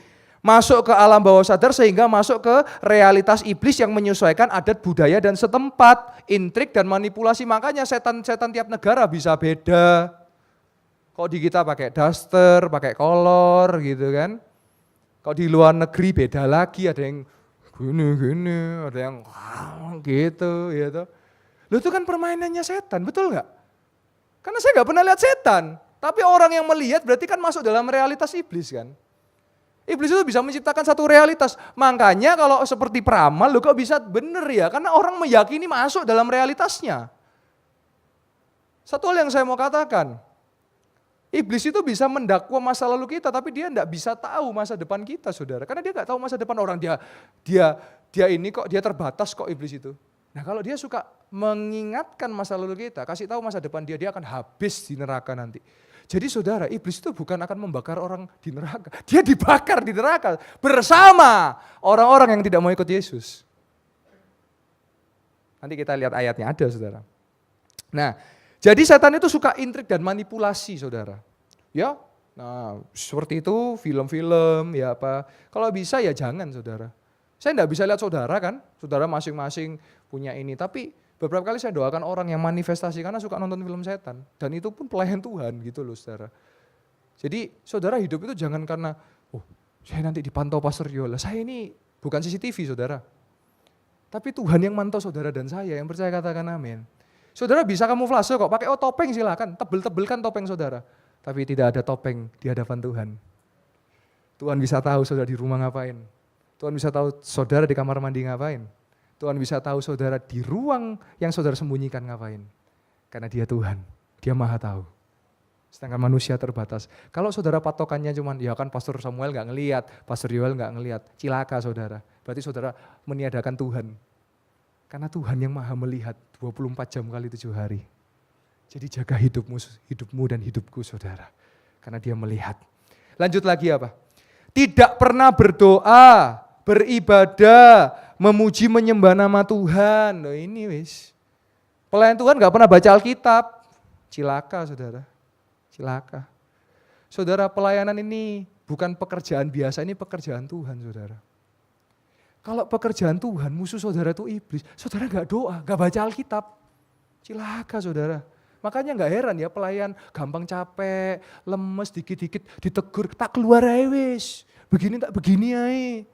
masuk ke alam bawah sadar sehingga masuk ke realitas iblis yang menyesuaikan adat budaya dan setempat, intrik dan manipulasi. Makanya setan-setan tiap negara bisa beda. Kok di kita pakai daster, pakai kolor gitu kan. Kok di luar negeri beda lagi, ada yang gini, ada yang gitu. Loh itu kan permainannya setan, betul nggak? Karena saya nggak pernah lihat setan, tapi orang yang melihat berarti kan masuk dalam realitas iblis kan. Iblis itu bisa menciptakan satu realitas. Makanya kalau seperti peramal, lo kok bisa bener ya? Karena orang meyakini masuk dalam realitasnya. Satu hal yang saya mau katakan, iblis itu bisa mendakwa masa lalu kita, tapi dia tidak bisa tahu masa depan kita, saudara. Karena dia nggak tahu masa depan orang. Dia ini kok, dia terbatas kok iblis itu. Nah kalau dia suka mengingatkan masa lalu kita, kasih tahu masa depan dia akan habis di neraka nanti. Jadi saudara, iblis itu bukan akan membakar orang di neraka. Dia dibakar di neraka bersama orang-orang yang tidak mau ikut Yesus. Nanti kita lihat ayatnya ada, saudara. Nah, jadi setan itu suka intrik dan manipulasi, saudara. Ya, nah seperti itu film-film, ya apa. Kalau bisa ya jangan, saudara. Saya enggak bisa lihat saudara kan, saudara masing-masing punya ini. Tapi beberapa kali saya doakan orang yang manifestasi karena suka nonton film setan. Dan itu pun pelayan Tuhan gitu loh saudara. Jadi saudara hidup itu jangan karena, oh saya nanti dipantau Pastor Yola. Saya ini bukan CCTV saudara. Tapi Tuhan yang mantau saudara dan saya, yang percaya katakan amin. Saudara bisa kamuflase kok, pakai topeng silakan, tebel-tebelkan topeng saudara. Tapi tidak ada topeng di hadapan Tuhan. Tuhan bisa tahu saudara di rumah ngapain. Tuhan bisa tahu saudara di kamar mandi ngapain. Tuhan bisa tahu saudara di ruang yang saudara sembunyikan ngapain. Karena dia Tuhan, dia maha tahu. Sedangkan manusia terbatas. Kalau saudara patokannya cuman, ya kan Pastor Samuel gak ngelihat, Pastor Yoel gak ngelihat, cilaka saudara. Berarti saudara meniadakan Tuhan. Karena Tuhan yang maha melihat 24 jam kali 7 hari. Jadi jaga hidupmu dan hidupku saudara. Karena dia melihat. Lanjut lagi apa? Tidak pernah berdoa, beribadah, memuji menyembah nama Tuhan. Loh ini wis. Pelayan Tuhan gak pernah baca Alkitab. Cilaka saudara. Cilaka. Saudara, pelayanan ini bukan pekerjaan biasa, ini pekerjaan Tuhan saudara. Kalau pekerjaan Tuhan, musuh saudara itu iblis, saudara gak doa, gak baca Alkitab. Cilaka saudara. Makanya nggak heran ya pelayan gampang capek, lemes, dikit-dikit ditegur, tak keluar aja wis. Begini tak begini aja.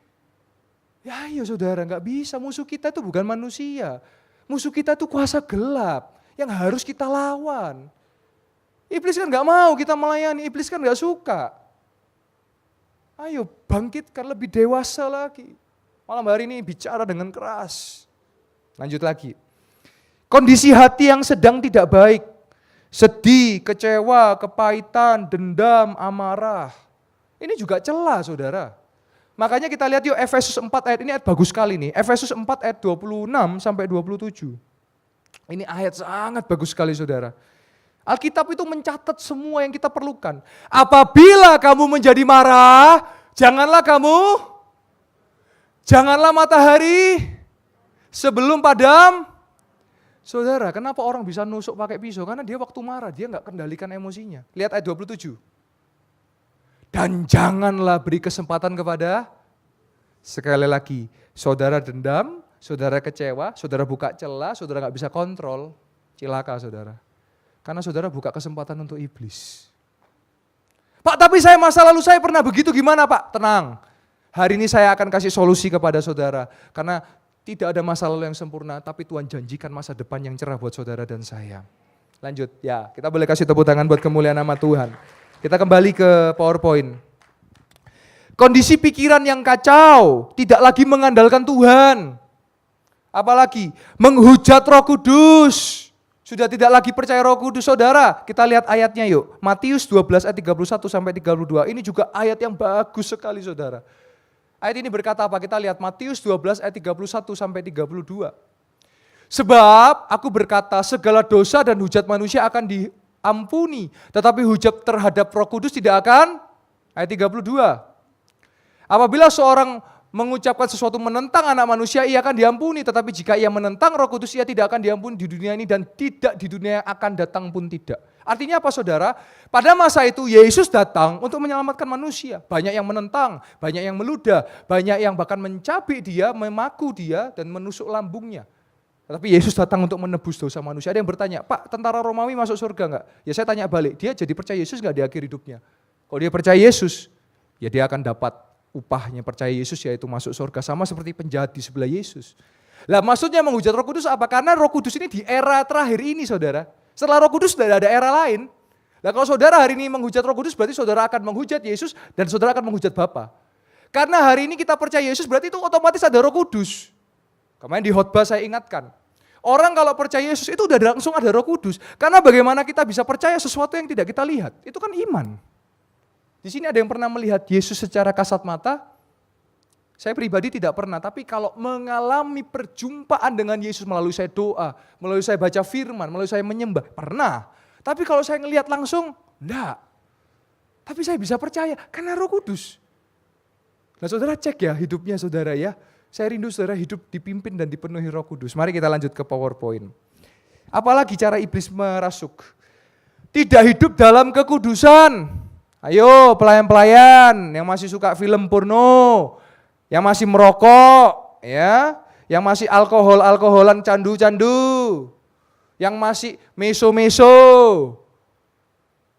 Ya ayo saudara, nggak bisa. Musuh kita itu bukan manusia. Musuh kita itu kuasa gelap yang harus kita lawan. Iblis kan nggak mau kita melayani, iblis kan nggak suka. Ayo bangkitkan lebih dewasa lagi. Malam hari ini bicara dengan keras. Lanjut lagi. Kondisi hati yang sedang tidak baik. Sedih, kecewa, kepahitan, dendam, amarah. Ini juga celah saudara. Makanya kita lihat yuk Efesus 4 ayat ini ayat bagus sekali nih. Efesus 4 ayat 26 sampai 27. Ini ayat sangat bagus sekali saudara. Alkitab itu mencatat semua yang kita perlukan. Apabila kamu menjadi marah, janganlah matahari sebelum padam. Saudara, kenapa orang bisa nusuk pakai pisau? Karena dia waktu marah, dia nggak kendalikan emosinya. Lihat ayat 27. Dan janganlah beri kesempatan kepada, sekali lagi, saudara dendam, saudara kecewa, saudara buka celah, saudara nggak bisa kontrol. Cilaka saudara. Karena saudara buka kesempatan untuk iblis. Pak, tapi masa lalu saya pernah begitu, gimana Pak? Tenang, hari ini saya akan kasih solusi kepada saudara. Karena tidak ada masa lalu yang sempurna, tapi Tuhan janjikan masa depan yang cerah buat saudara dan saya. Lanjut, ya kita boleh kasih tepuk tangan buat kemuliaan nama Tuhan. Kita kembali ke PowerPoint. Kondisi pikiran yang kacau, tidak lagi mengandalkan Tuhan. Apalagi menghujat Roh Kudus. Sudah tidak lagi percaya Roh Kudus saudara. Kita lihat ayatnya yuk. Matius 12 ayat 31 sampai 32. Ini juga ayat yang bagus sekali saudara. Ayat ini berkata apa? Kita lihat Matius 12 ayat 31 sampai 32. Sebab aku berkata segala dosa dan hujat manusia akan diampuni. Tetapi hujat terhadap Roh Kudus tidak akan. Ayat 32. Apabila seorang mengucapkan sesuatu menentang anak manusia, ia akan diampuni. Tetapi jika ia menentang Roh Kudus, ia tidak akan diampuni di dunia ini dan tidak di dunia yang akan datang pun tidak. Artinya apa saudara? Pada masa itu Yesus datang untuk menyelamatkan manusia. Banyak yang menentang, banyak yang meludah, banyak yang bahkan mencabik dia, memaku dia dan menusuk lambungnya. Tetapi Yesus datang untuk menebus dosa manusia. Ada yang bertanya, Pak, tentara Romawi masuk surga enggak? Ya saya tanya balik, dia jadi percaya Yesus enggak di akhir hidupnya? Kalau dia percaya Yesus, ya dia akan dapat upahnya percaya Yesus, yaitu masuk surga, sama seperti penjahat di sebelah Yesus. Lah maksudnya menghujat Roh Kudus apa? Karena Roh Kudus ini di era terakhir ini saudara. Setelah Roh Kudus sudah ada era lain. Nah kalau saudara hari ini menghujat Roh Kudus, berarti saudara akan menghujat Yesus dan saudara akan menghujat Bapa. Karena hari ini kita percaya Yesus, berarti itu otomatis ada Roh Kudus. Kemarin di khotbah saya ingatkan. Orang kalau percaya Yesus itu udah langsung ada Roh Kudus. Karena bagaimana kita bisa percaya sesuatu yang tidak kita lihat? Itu kan iman. Di sini ada yang pernah melihat Yesus secara kasat mata? Saya pribadi tidak pernah, tapi kalau mengalami perjumpaan dengan Yesus melalui saya doa, melalui saya baca firman, melalui saya menyembah, pernah. Tapi kalau saya ngelihat langsung, enggak. Tapi saya bisa percaya karena Roh Kudus. Nah saudara cek ya hidupnya saudara ya. Saya rindu saudara hidup dipimpin dan dipenuhi Roh Kudus. Mari kita lanjut ke PowerPoint. Apalagi cara iblis merasuk? Tidak hidup dalam kekudusan. Ayo pelayan-pelayan yang masih suka film porno, yang masih merokok, ya, yang masih alkoholan candu-candu, yang masih meso-meso,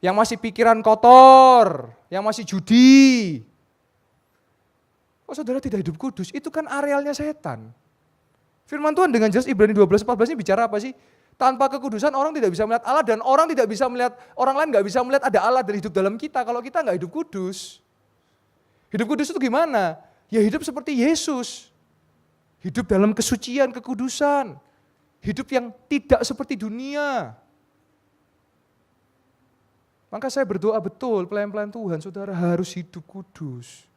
yang masih pikiran kotor, yang masih judi. Kok saudara tidak hidup kudus? Itu kan arealnya setan. Firman Tuhan dengan jelas Ibrani 12:14 ini bicara apa sih? Tanpa kekudusan orang tidak bisa melihat Allah dan orang tidak bisa melihat, orang lain nggak bisa melihat ada Allah dan hidup dalam kita kalau kita nggak hidup kudus. Hidup kudus itu gimana? Ya hidup seperti Yesus. Hidup dalam kesucian, kekudusan. Hidup yang tidak seperti dunia. Maka saya berdoa betul, pelayan-pelayan Tuhan, saudara harus hidup kudus.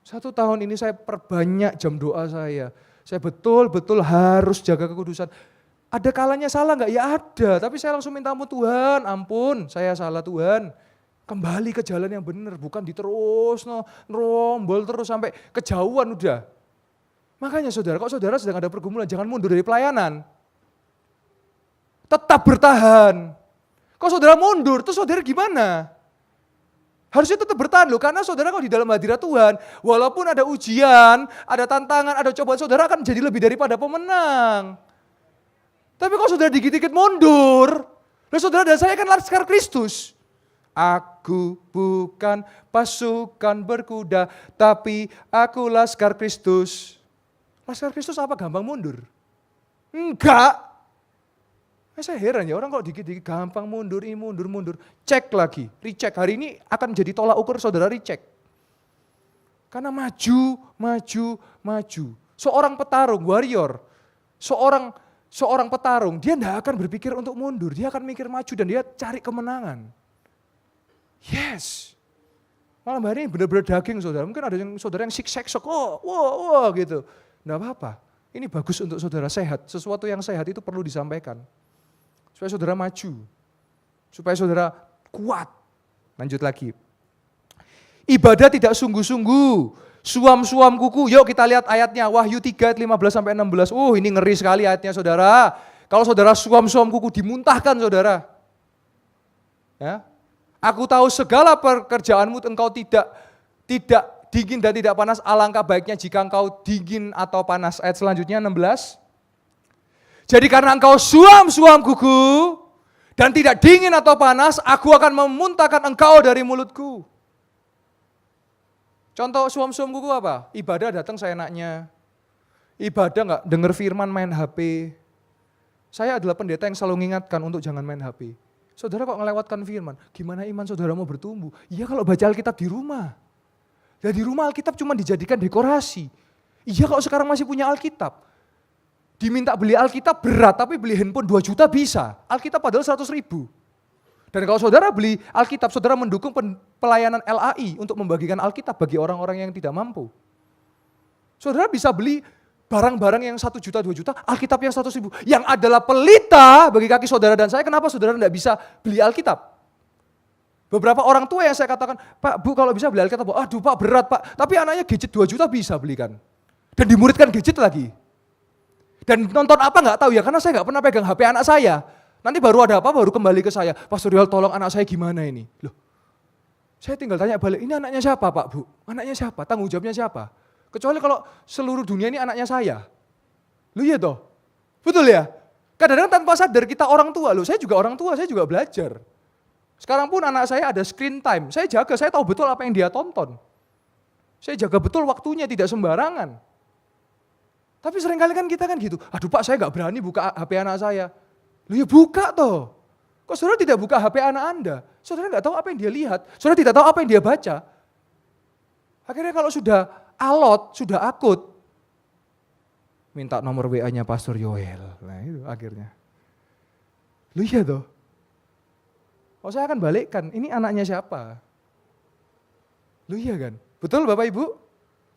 1 tahun ini saya perbanyak jam doa saya. Saya betul-betul harus jaga kekudusan. Ada kalanya salah enggak? Ya ada, tapi saya langsung minta ampun Tuhan, ampun saya salah Tuhan. Kembali ke jalan yang benar, bukan diterus, nerombol terus sampai kejauhan udah. Makanya saudara, kok saudara sedang ada pergumulan, jangan mundur dari pelayanan. Tetap bertahan. Kok saudara mundur, terus saudara gimana? Harusnya tetap bertahan loh, karena saudara kalau di dalam hadirat Tuhan, walaupun ada ujian, ada tantangan, ada cobaan, saudara akan jadi lebih daripada pemenang. Tapi kok saudara dikit-dikit mundur? Loh saudara dan saya kan laskar Kristus. Aku bukan pasukan berkuda, tapi aku laskar Kristus. Laskar Kristus apa gampang mundur? Enggak. Saya heran ya orang kalau dikit-dikit gampang mundur, ini mundur. Cek lagi, recheck. Hari ini akan menjadi tolak ukur saudara recheck. Karena maju. Seorang petarung, warrior, seorang petarung, dia tidak akan berpikir untuk mundur, dia akan mikir maju dan dia cari kemenangan. Yes. Malam hari ini benar-benar daging saudara. Mungkin ada yang saudara yang siksek, wah gitu. Tidak apa-apa. Ini bagus untuk saudara sehat. Sesuatu yang sehat itu perlu disampaikan. Supaya saudara maju. Supaya saudara kuat. Lanjut lagi. Ibadah tidak sungguh-sungguh. Suam-suam kuku. Yuk kita lihat ayatnya. Wahyu 3 ayat 15-16. Ini ngeri sekali ayatnya saudara. Kalau saudara suam-suam kuku dimuntahkan saudara. Ya. Aku tahu segala pekerjaanmu engkau tidak dingin dan tidak panas. Alangkah baiknya jika engkau dingin atau panas. Ayat selanjutnya 16. Jadi karena engkau suam-suam kuku dan tidak dingin atau panas, aku akan memuntahkan engkau dari mulutku. Contoh suam-suam kuku apa? Ibadah datang seenaknya. Ibadah enggak dengar firman main HP. Saya adalah pendeta yang selalu mengingatkan untuk jangan main HP. Saudara kok ngelewatkan firman, gimana iman saudara mau bertumbuh? Iya kalau baca Alkitab di rumah. Ya di rumah Alkitab cuma dijadikan dekorasi. Iya kalau sekarang masih punya Alkitab. Diminta beli Alkitab berat, tapi beli handphone 2 juta bisa. Alkitab padahal 100.000. Dan kalau saudara beli Alkitab, saudara mendukung pelayanan LAI untuk membagikan Alkitab bagi orang-orang yang tidak mampu. Saudara bisa beli barang-barang yang 1 juta, 2 juta, Alkitab yang 100.000. Yang adalah pelita bagi kaki saudara dan saya, kenapa saudara tidak bisa beli Alkitab? Beberapa orang tua yang saya katakan, Pak, Bu kalau bisa beli Alkitab, aduh Pak berat Pak, tapi anaknya gadget 2 juta bisa belikan. Dan dimuridkan gadget lagi. Dan nonton apa nggak tahu ya, karena saya nggak pernah pegang HP anak saya. Nanti baru ada apa, baru kembali ke saya. Pastor Rial tolong anak saya gimana ini? Loh, saya tinggal tanya balik, ini anaknya siapa Pak Bu? Anaknya siapa? Tanggung jawabnya siapa? Kecuali kalau seluruh dunia ini anaknya saya. Loh iya toh? Betul ya? Kadang-kadang tanpa sadar kita orang tua, loh saya juga orang tua, saya juga belajar. Sekarang pun anak saya ada screen time, saya jaga, saya tahu betul apa yang dia tonton. Saya jaga betul waktunya, tidak sembarangan. Tapi seringkali kan kita kan gitu, aduh Pak saya gak berani buka HP anak saya. Loh ya buka toh. Kok saudara tidak buka HP anak Anda? Saudara gak tahu apa yang dia lihat, saudara tidak tahu apa yang dia baca. Akhirnya kalau sudah alot, sudah akut, minta nomor WA-nya Pastor Yoel. Nah itu akhirnya. Loh iya toh. Oh saya akan balikkan, ini anaknya siapa? Loh iya kan? Betul Bapak Ibu?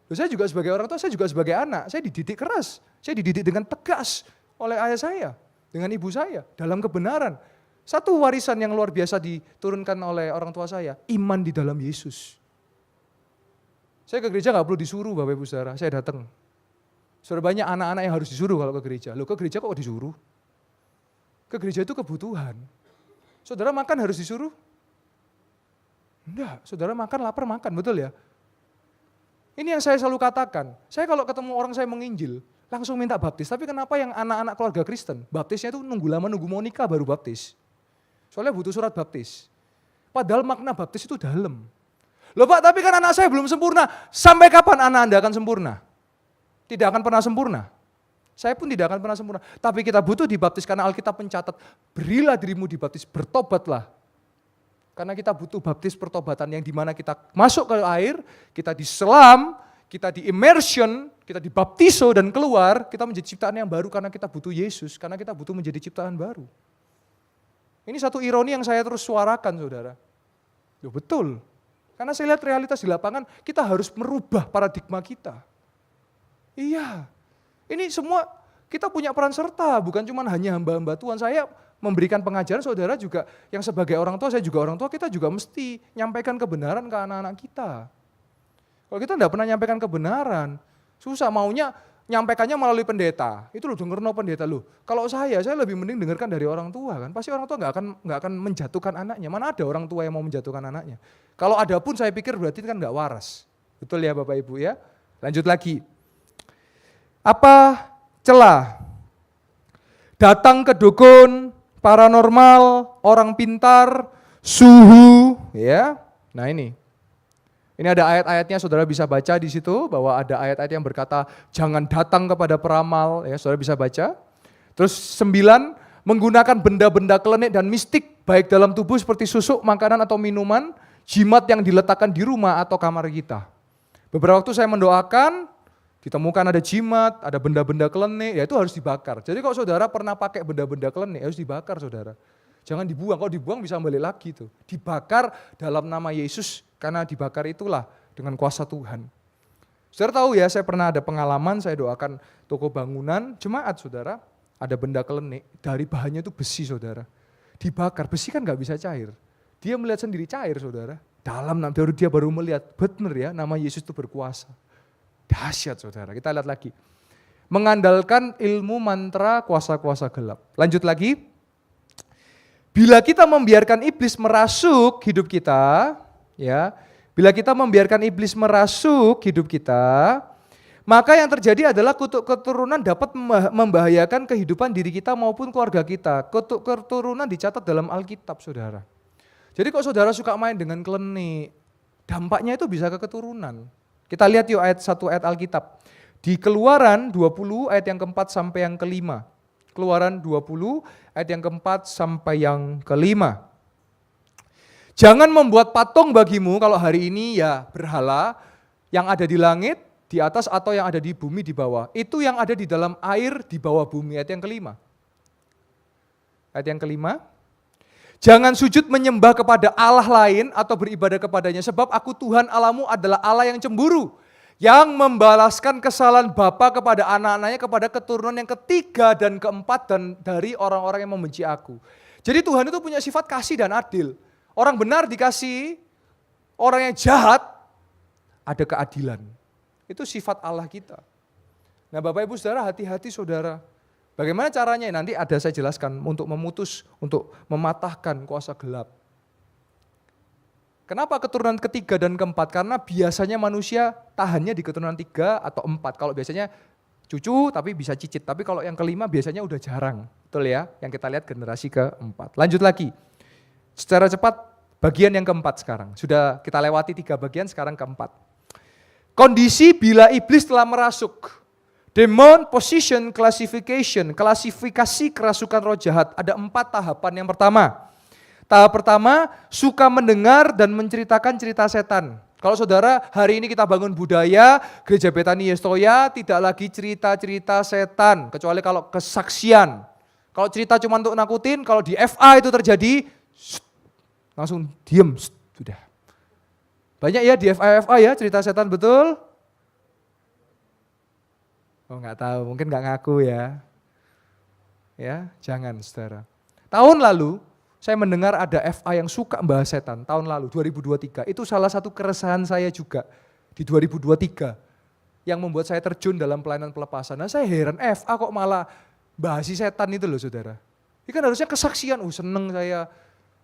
Saya juga sebagai orang tua, saya juga sebagai anak, saya dididik keras, saya dididik dengan tegas oleh ayah saya, dengan ibu saya, dalam kebenaran. Satu warisan yang luar biasa diturunkan oleh orang tua saya, iman di dalam Yesus. Saya ke gereja gak perlu disuruh Bapak Ibu Saudara, saya datang. Sudah banyak anak-anak yang harus disuruh kalau ke gereja. Loh ke gereja kok disuruh? Ke gereja itu kebutuhan. Saudara makan harus disuruh? Enggak, saudara makan lapar makan, betul ya? Ini yang saya selalu katakan, saya kalau ketemu orang saya menginjil, langsung minta baptis. Tapi kenapa yang anak-anak keluarga Kristen, baptisnya itu nunggu lama, nunggu mau nikah baru baptis. Soalnya butuh surat baptis. Padahal makna baptis itu dalam. Loh Pak, tapi kan anak saya belum sempurna. Sampai kapan anak Anda akan sempurna? Tidak akan pernah sempurna. Saya pun tidak akan pernah sempurna. Tapi kita butuh dibaptis karena Alkitab mencatat, berilah dirimu dibaptis, bertobatlah. Karena kita butuh baptis pertobatan yang dimana kita masuk ke air, kita diselam, kita di immersion, kita dibaptiso dan keluar, kita menjadi ciptaan yang baru karena kita butuh Yesus, karena kita butuh menjadi ciptaan baru. Ini satu ironi yang saya terus suarakan saudara. Loh, betul, karena saya lihat realitas di lapangan, kita harus merubah paradigma kita. Iya, ini semua kita punya peran serta, bukan cuma hanya hamba-hamba Tuhan. Saya memberikan pengajaran, saudara juga yang sebagai orang tua, saya juga orang tua, kita juga mesti nyampaikan kebenaran ke anak-anak kita. Kalau kita tidak pernah nyampaikan kebenaran, susah maunya nyampaikannya melalui pendeta. Itu loh denger no pendeta loh. Kalau saya lebih mending dengarkan dari orang tua kan. Pasti orang tua nggak akan menjatuhkan anaknya. Mana ada orang tua yang mau menjatuhkan anaknya. Kalau ada pun saya pikir berarti kan nggak waras. Betul ya Bapak Ibu ya. Lanjut lagi. Apa celah datang ke dukun, paranormal, orang pintar, suhu, ya. Nah ini ada ayat-ayatnya, saudara bisa baca di situ bahwa ada ayat-ayat yang berkata jangan datang kepada peramal, ya saudara bisa baca. Terus 9, menggunakan benda-benda klenik dan mistik baik dalam tubuh seperti susuk, makanan atau minuman, jimat yang diletakkan di rumah atau kamar kita. Beberapa waktu saya mendoakan, ditemukan ada jimat, ada benda-benda klenik, ya itu harus dibakar. Jadi kalau saudara pernah pakai benda-benda klenik, harus dibakar saudara. Jangan dibuang, kalau dibuang bisa balik lagi tuh. Dibakar dalam nama Yesus, karena dibakar itulah dengan kuasa Tuhan. Saudara tahu ya, saya pernah ada pengalaman, saya doakan toko bangunan, jemaat saudara, ada benda klenik, dari bahannya itu besi saudara. Dibakar, besi kan gak bisa cair. Dia melihat sendiri cair saudara. Dalam dia baru melihat, benar ya nama Yesus itu berkuasa. Dahsyat saudara, kita lihat lagi. Mengandalkan ilmu mantra kuasa-kuasa gelap. Lanjut lagi. Bila kita membiarkan iblis merasuk hidup kita, ya, bila kita membiarkan iblis merasuk hidup kita, maka yang terjadi adalah kutuk keturunan dapat membahayakan kehidupan diri kita maupun keluarga kita. Kutuk keturunan dicatat dalam Alkitab saudara. Jadi kalau saudara suka main dengan klenik, dampaknya itu bisa ke keturunan. Kita lihat yuk ayat Alkitab. Di Keluaran 20 ayat yang keempat sampai yang kelima. Keluaran 20 ayat yang keempat sampai yang kelima. Jangan membuat patung bagimu kalau hari ini ya berhala yang ada di langit, di atas atau yang ada di bumi di bawah. Itu yang ada di dalam air di bawah bumi. Ayat yang kelima. Ayat yang kelima. Jangan sujud menyembah kepada Allah lain atau beribadah kepadanya. Sebab aku Tuhan Allahmu adalah Allah yang cemburu. Yang membalaskan kesalahan bapa kepada anak-anaknya, kepada keturunan yang ketiga dan keempat dan dari orang-orang yang membenci aku. Jadi Tuhan itu punya sifat kasih dan adil. Orang benar dikasih, orang yang jahat ada keadilan. Itu sifat Allah kita. Nah Bapak Ibu Saudara, hati-hati saudara. Bagaimana caranya? Nanti ada saya jelaskan untuk memutus, untuk mematahkan kuasa gelap. Kenapa keturunan ketiga dan keempat? Karena biasanya manusia tahannya di keturunan 3 atau 4. Kalau biasanya cucu tapi bisa cicit. Tapi kalau yang kelima biasanya udah jarang. Betul ya? Yang kita lihat generasi keempat. Lanjut lagi. Secara cepat bagian yang keempat sekarang. Sudah kita lewati 3 bagian, sekarang keempat. Kondisi bila iblis telah merasuk. Demon Position Classification, klasifikasi kerasukan roh jahat. Ada 4 tahapan. Yang pertama, tahap pertama suka mendengar dan menceritakan cerita setan. Kalau saudara hari ini kita bangun budaya, Gereja Betani Yestoya tidak lagi cerita-cerita setan. Kecuali kalau kesaksian. Kalau cerita cuma untuk nakutin, kalau di FA itu terjadi, langsung diem, sudah. Banyak ya di FA ya cerita setan, betul? Oh nggak tahu, mungkin nggak ngaku ya. Ya, jangan saudara. Tahun lalu saya mendengar ada FA yang suka membahas setan. Tahun lalu 2023 itu salah satu keresahan saya juga di 2023 yang membuat saya terjun dalam pelayanan pelepasan. Nah saya heran FA kok malah bahas setan itu loh saudara. Ini kan harusnya kesaksian, seneng saya,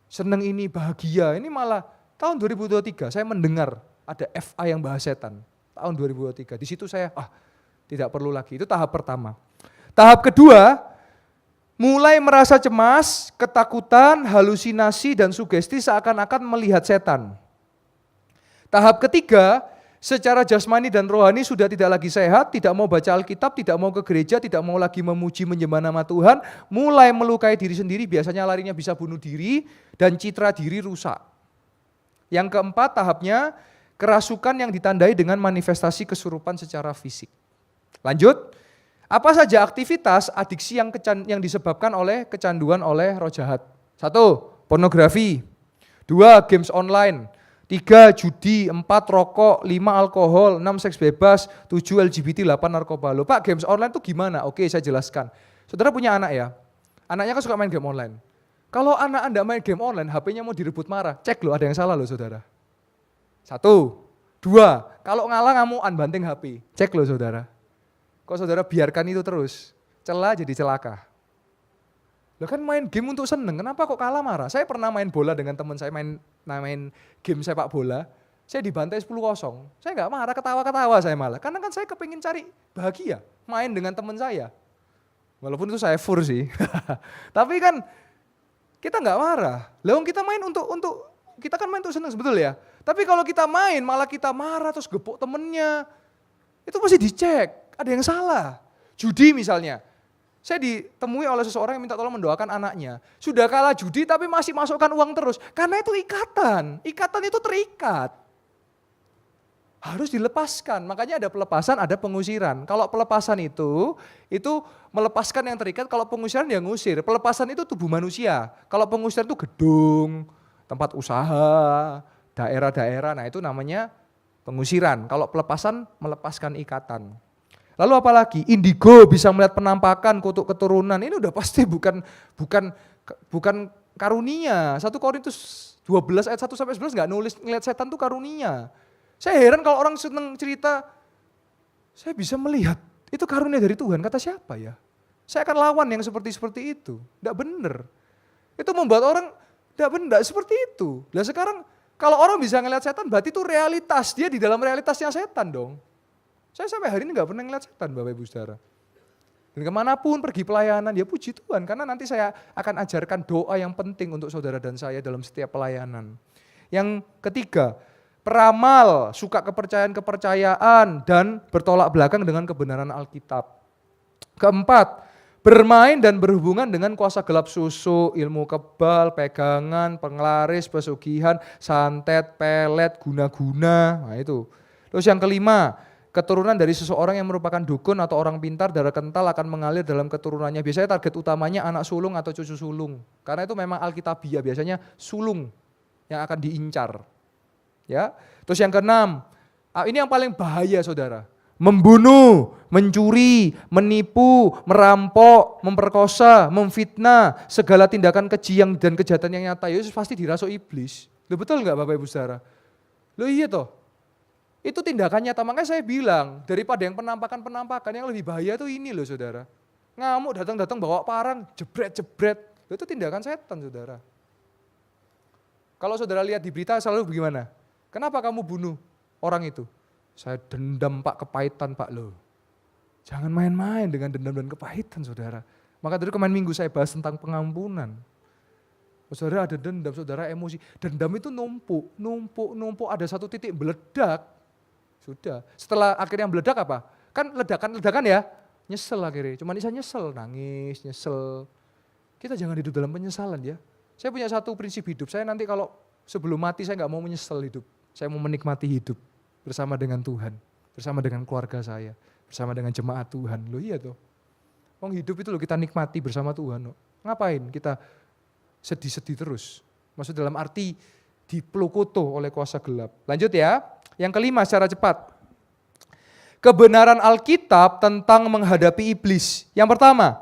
seneng ini bahagia. Ini malah tahun 2023 saya mendengar ada FA yang bahas setan. Tahun 2023 di situ saya tidak perlu lagi, itu tahap pertama. Tahap kedua, mulai merasa cemas, ketakutan, halusinasi, dan sugesti seakan-akan melihat setan. Tahap ketiga, secara jasmani dan rohani sudah tidak lagi sehat, tidak mau baca Alkitab, tidak mau ke gereja, tidak mau lagi memuji menyembah nama Tuhan, mulai melukai diri sendiri, biasanya larinya bisa bunuh diri, dan citra diri rusak. Yang keempat tahapnya, kerasukan yang ditandai dengan manifestasi kesurupan secara fisik. Lanjut, apa saja aktivitas adiksi yang disebabkan oleh kecanduan oleh roh jahat? 1. Pornografi. 2. Games online. 3. Judi. 4. Rokok. 5. Alkohol. 6. Seks bebas. 7. LGBT. 8. Narkoba. Loh Pak, games online itu gimana? Oke, saya jelaskan. Saudara punya anak ya? Anaknya kan suka main game online. Kalau anak Anda main game online, HP-nya mau direbut marah. Cek loh, ada yang salah loh saudara. 1. 2. Kalau ngalah ngamuan banting HP. Cek loh saudara. Kok saudara biarkan itu terus, celah jadi celaka. Loh kan main game untuk seneng, kenapa kok kalah marah? Saya pernah main bola dengan teman saya, main game sepak bola, saya dibantai 10-0. Saya nggak marah, ketawa-ketawa saya malah. Karena kan saya kepingin cari bahagia, main dengan teman saya. Walaupun itu saya fur sih. Tapi kan kita nggak marah. Lah kita main untuk kita kan main untuk senang betul ya. Tapi kalau kita main malah kita marah terus gepuk temennya, itu pasti dicek, ada yang salah. Judi misalnya, saya ditemui oleh seseorang yang minta tolong mendoakan anaknya. Sudah kalah judi tapi masih masukkan uang terus. Karena itu ikatan itu terikat. Harus dilepaskan, makanya ada pelepasan, ada pengusiran. Kalau pelepasan itu melepaskan yang terikat, kalau pengusiran yang ngusir. Pelepasan itu tubuh manusia, kalau pengusiran itu gedung, tempat usaha, daerah-daerah, nah itu namanya pengusiran. Kalau pelepasan, melepaskan ikatan. Lalu apalagi, indigo bisa melihat penampakan, kutuk keturunan, ini udah pasti bukan karunia. 1 Korintus 12 ayat 1-11 nggak nulis ngeliat setan itu karunia. Saya heran kalau orang seneng cerita, saya bisa melihat, itu karunia dari Tuhan, kata siapa ya? Saya akan lawan yang seperti itu, tidak benar. Itu membuat orang, tidak benar, seperti itu. Nah sekarang, kalau orang bisa ngeliat setan, berarti itu realitas, dia di dalam realitasnya setan dong. Saya sampai hari ini nggak pernah ngeliat setan Bapak Ibu Saudara. Dan kemanapun pergi pelayanan, ya puji Tuhan, karena nanti saya akan ajarkan doa yang penting untuk saudara dan saya dalam setiap pelayanan. Yang ketiga, peramal, suka kepercayaan dan bertolak belakang dengan kebenaran Alkitab. Keempat, bermain dan berhubungan dengan kuasa gelap susu, ilmu kebal, pegangan, penglaris, pesugihan, santet, pelet, guna-guna. Nah itu. Terus yang kelima, keturunan dari seseorang yang merupakan dukun atau orang pintar, darah kental akan mengalir dalam keturunannya. Biasanya target utamanya anak sulung atau cucu sulung. Karena itu memang Alkitabiah, biasanya sulung yang akan diincar. Ya, terus yang keenam, ini yang paling bahaya saudara, membunuh, mencuri, menipu, merampok, memperkosa, memfitnah, segala tindakan keji dan kejahatan yang nyata, itu pasti dirasuk iblis. Loh, betul nggak Bapak Ibu Saudara? Loh iya toh, itu tindakan nyata, makanya saya bilang, daripada yang penampakan yang lebih bahaya itu ini loh saudara. Ngamuk datang-datang bawa parang, jebret-jebret, itu tindakan setan saudara. Kalau saudara lihat di berita selalu bagaimana? Kenapa kamu bunuh orang itu? Saya dendam Pak, kepahitan Pak loh. Jangan main-main dengan dendam dan kepahitan saudara. Maka dari kemarin minggu saya bahas tentang pengampunan. Saudara ada dendam, saudara emosi. Dendam itu numpuk, ada satu titik meledak. Sudah, setelah akhirnya meledak apa? Kan ledakan ya, nyesel akhirnya. Cuma bisa nyesel, nangis, nyesel. Kita jangan hidup dalam penyesalan ya. Saya punya satu prinsip hidup, saya nanti kalau sebelum mati saya nggak mau menyesal hidup. Saya mau menikmati hidup bersama dengan Tuhan, bersama dengan keluarga saya, bersama dengan jemaat Tuhan. Loh iya toh. Wong hidup itu loh kita nikmati bersama Tuhan. Loh. Ngapain kita sedih-sedih terus? Maksud dalam arti dipelukutu oleh kuasa gelap. Lanjut ya. Yang kelima secara cepat. Kebenaran Alkitab tentang menghadapi iblis. Yang pertama,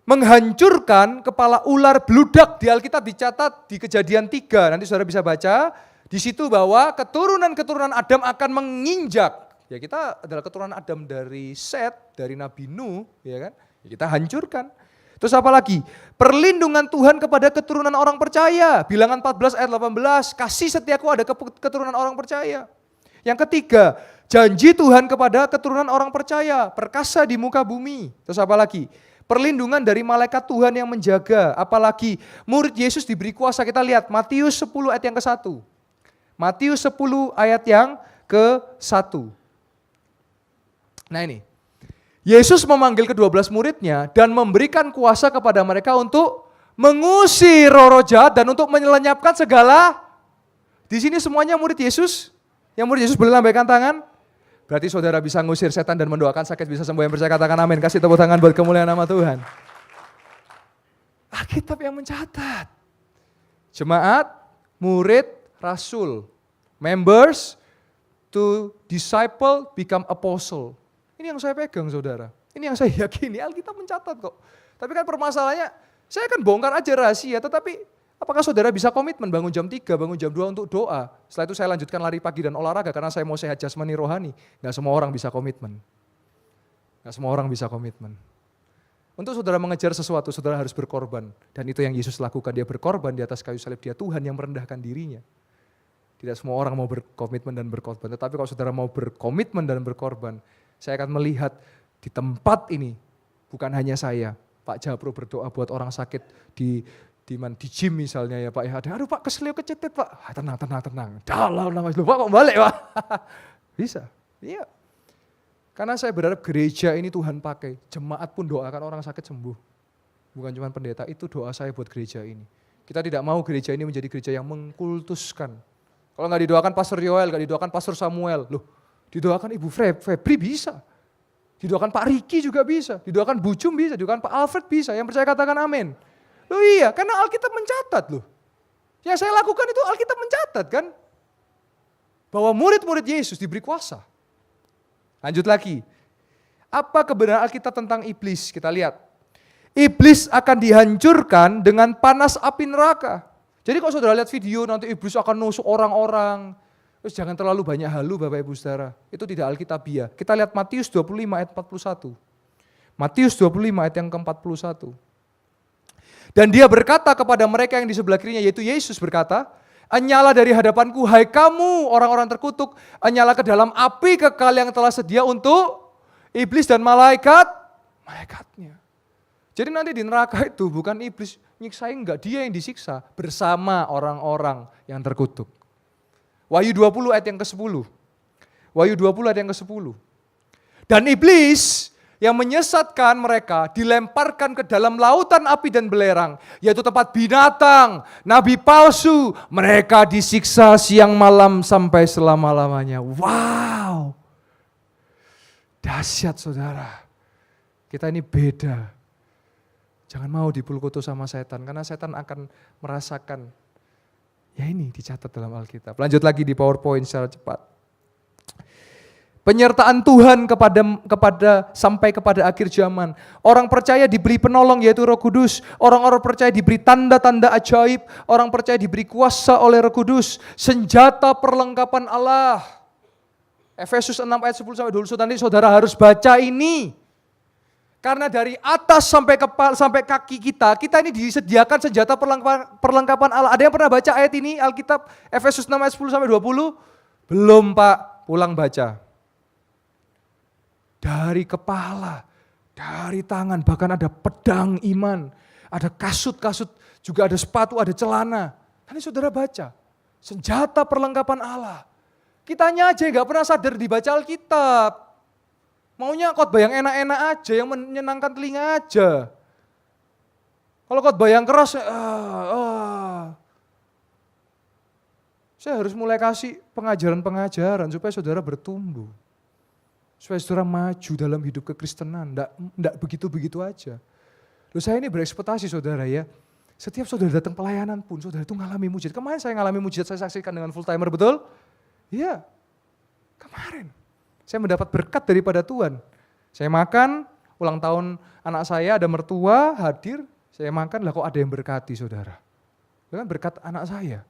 menghancurkan kepala ular beludak. Di Alkitab dicatat di Kejadian 3. Nanti saudara bisa baca. Di situ bahwa keturunan-keturunan Adam akan menginjak. Ya kita adalah keturunan Adam dari Set, dari Nabi Nuh, ya kan? Ya kita hancurkan. Terus apa lagi? Perlindungan Tuhan kepada keturunan orang percaya. Bilangan 14 ayat 18, kasih setiaku ada keturunan orang percaya. Yang ketiga, janji Tuhan kepada keturunan orang percaya, perkasa di muka bumi. Terus apa lagi? Perlindungan dari malaikat Tuhan yang menjaga. Apalagi murid Yesus diberi kuasa. Kita lihat Matius 10 ayat yang ke-1. Matius 10 ayat yang ke-1. Nah ini, Yesus memanggil ke-12 muridnya dan memberikan kuasa kepada mereka untuk mengusir roh-roh jahat dan untuk melenyapkan segala. Di sini semuanya murid Yesus. Yang murid Yesus boleh lambaikan tangan. Berarti saudara bisa ngusir setan dan mendoakan sakit bisa sembuh. Yang percaya katakan amin. Kasih tepuk tangan buat kemuliaan nama Tuhan. Alkitab yang mencatat. Jemaat, murid, rasul. Members to disciple become apostle. Ini yang saya pegang saudara. Ini yang saya yakini, Alkitab mencatat kok. Tapi kan permasalahannya, saya akan bongkar aja rahasia, tetapi apakah saudara bisa komitmen bangun jam 3, bangun jam 2 untuk doa? Setelah itu saya lanjutkan lari pagi dan olahraga karena saya mau sehat jasmani rohani. Gak semua orang bisa komitmen. Gak semua orang bisa komitmen. Untuk saudara mengejar sesuatu, saudara harus berkorban. Dan itu yang Yesus lakukan, dia berkorban di atas kayu salib, dia Tuhan yang merendahkan dirinya. Tidak semua orang mau berkomitmen dan berkorban, tetapi kalau saudara mau berkomitmen dan berkorban, saya akan melihat di tempat ini, Bukan hanya saya, Pak Japro berdoa buat orang sakit di gym misalnya ya Pak ya. Aduh Pak keselio kecetit Pak. Tenang. Dalam nama Yesus. Pak kok balik Pak? Bisa. Iya. Karena saya berharap gereja ini Tuhan pakai. Jemaat pun doakan orang sakit sembuh. Bukan cuma pendeta, itu doa saya buat gereja ini. Kita tidak mau gereja ini menjadi gereja yang mengkultuskan. Kalau nggak didoakan Pastor Yoel, nggak didoakan Pastor Samuel, loh didoakan Ibu Febri bisa. Didoakan Pak Riki juga bisa, didoakan Bu Jum bisa, didoakan Pak Alfred bisa, yang percaya katakan amin. Loh iya, karena Alkitab mencatat loh. Yang saya lakukan itu Alkitab mencatat kan. Bahwa murid-murid Yesus diberi kuasa. Lanjut lagi. Apa kebenaran Alkitab tentang iblis? Kita lihat. Iblis akan dihancurkan dengan panas api neraka. Jadi kalau saudara lihat video nanti iblis akan nusuk orang-orang. Terus jangan terlalu banyak halu Bapak Ibu Saudara. Itu tidak Alkitabiah. Kita lihat Matius 25 ayat 41. Matius 25 ayat yang ke-41. Dan dia berkata kepada mereka yang di sebelah kirinya, yaitu Yesus berkata, "Enyala dari hadapanku, hai kamu orang-orang terkutuk, enyala ke dalam api kekal yang telah sedia untuk iblis dan malaikatnya." Jadi nanti di neraka itu bukan iblis nyiksain, enggak, dia yang disiksa bersama orang-orang yang terkutuk. Wahyu 20 ayat yang ke-10. Wahyu 20 ayat yang ke-10. Dan iblis yang menyesatkan mereka dilemparkan ke dalam lautan api dan belerang, yaitu tempat binatang, nabi palsu, mereka disiksa siang malam sampai selama-lamanya. Wow, dahsyat saudara, kita ini beda. Jangan mau dipulkutu sama setan, karena setan akan merasakan, ya ini dicatat dalam Alkitab. Lanjut lagi di PowerPoint secara cepat. Penyertaan Tuhan sampai kepada akhir zaman. Orang percaya diberi penolong yaitu Roh Kudus. Orang-orang percaya diberi tanda-tanda ajaib. Orang percaya diberi kuasa oleh Roh Kudus. Senjata perlengkapan Allah. Efesus 6 ayat 10-20. Nanti saudara harus baca ini. Karena dari atas sampai kaki kita ini disediakan senjata perlengkapan Allah. Ada yang pernah baca ayat ini Alkitab Efesus 6 ayat 10-20? Belum Pak, pulang baca. Dari kepala, dari tangan, bahkan ada pedang iman, ada kasut-kasut, juga ada sepatu, ada celana. Nanti saudara baca, senjata perlengkapan Allah. Kitanya aja nggak pernah sadar dibaca Alkitab. Maunya khotbah yang enak-enak aja, yang menyenangkan telinga aja. Kalau khotbah yang keras, saya harus mulai kasih pengajaran-pengajaran supaya saudara bertumbuh. Supaya saudara maju dalam hidup kekristenan, enggak begitu-begitu aja. Loh saya ini berekspektasi saudara ya, setiap saudara datang pelayanan pun, saudara itu ngalami mujizat. Kemarin saya ngalami mujizat, saya saksikan dengan full timer, betul? Iya, kemarin. Saya mendapat berkat daripada Tuhan. Saya makan, ulang tahun anak saya, ada mertua hadir, saya makan, lah kok ada yang berkati saudara. Itu kan berkat anak saya.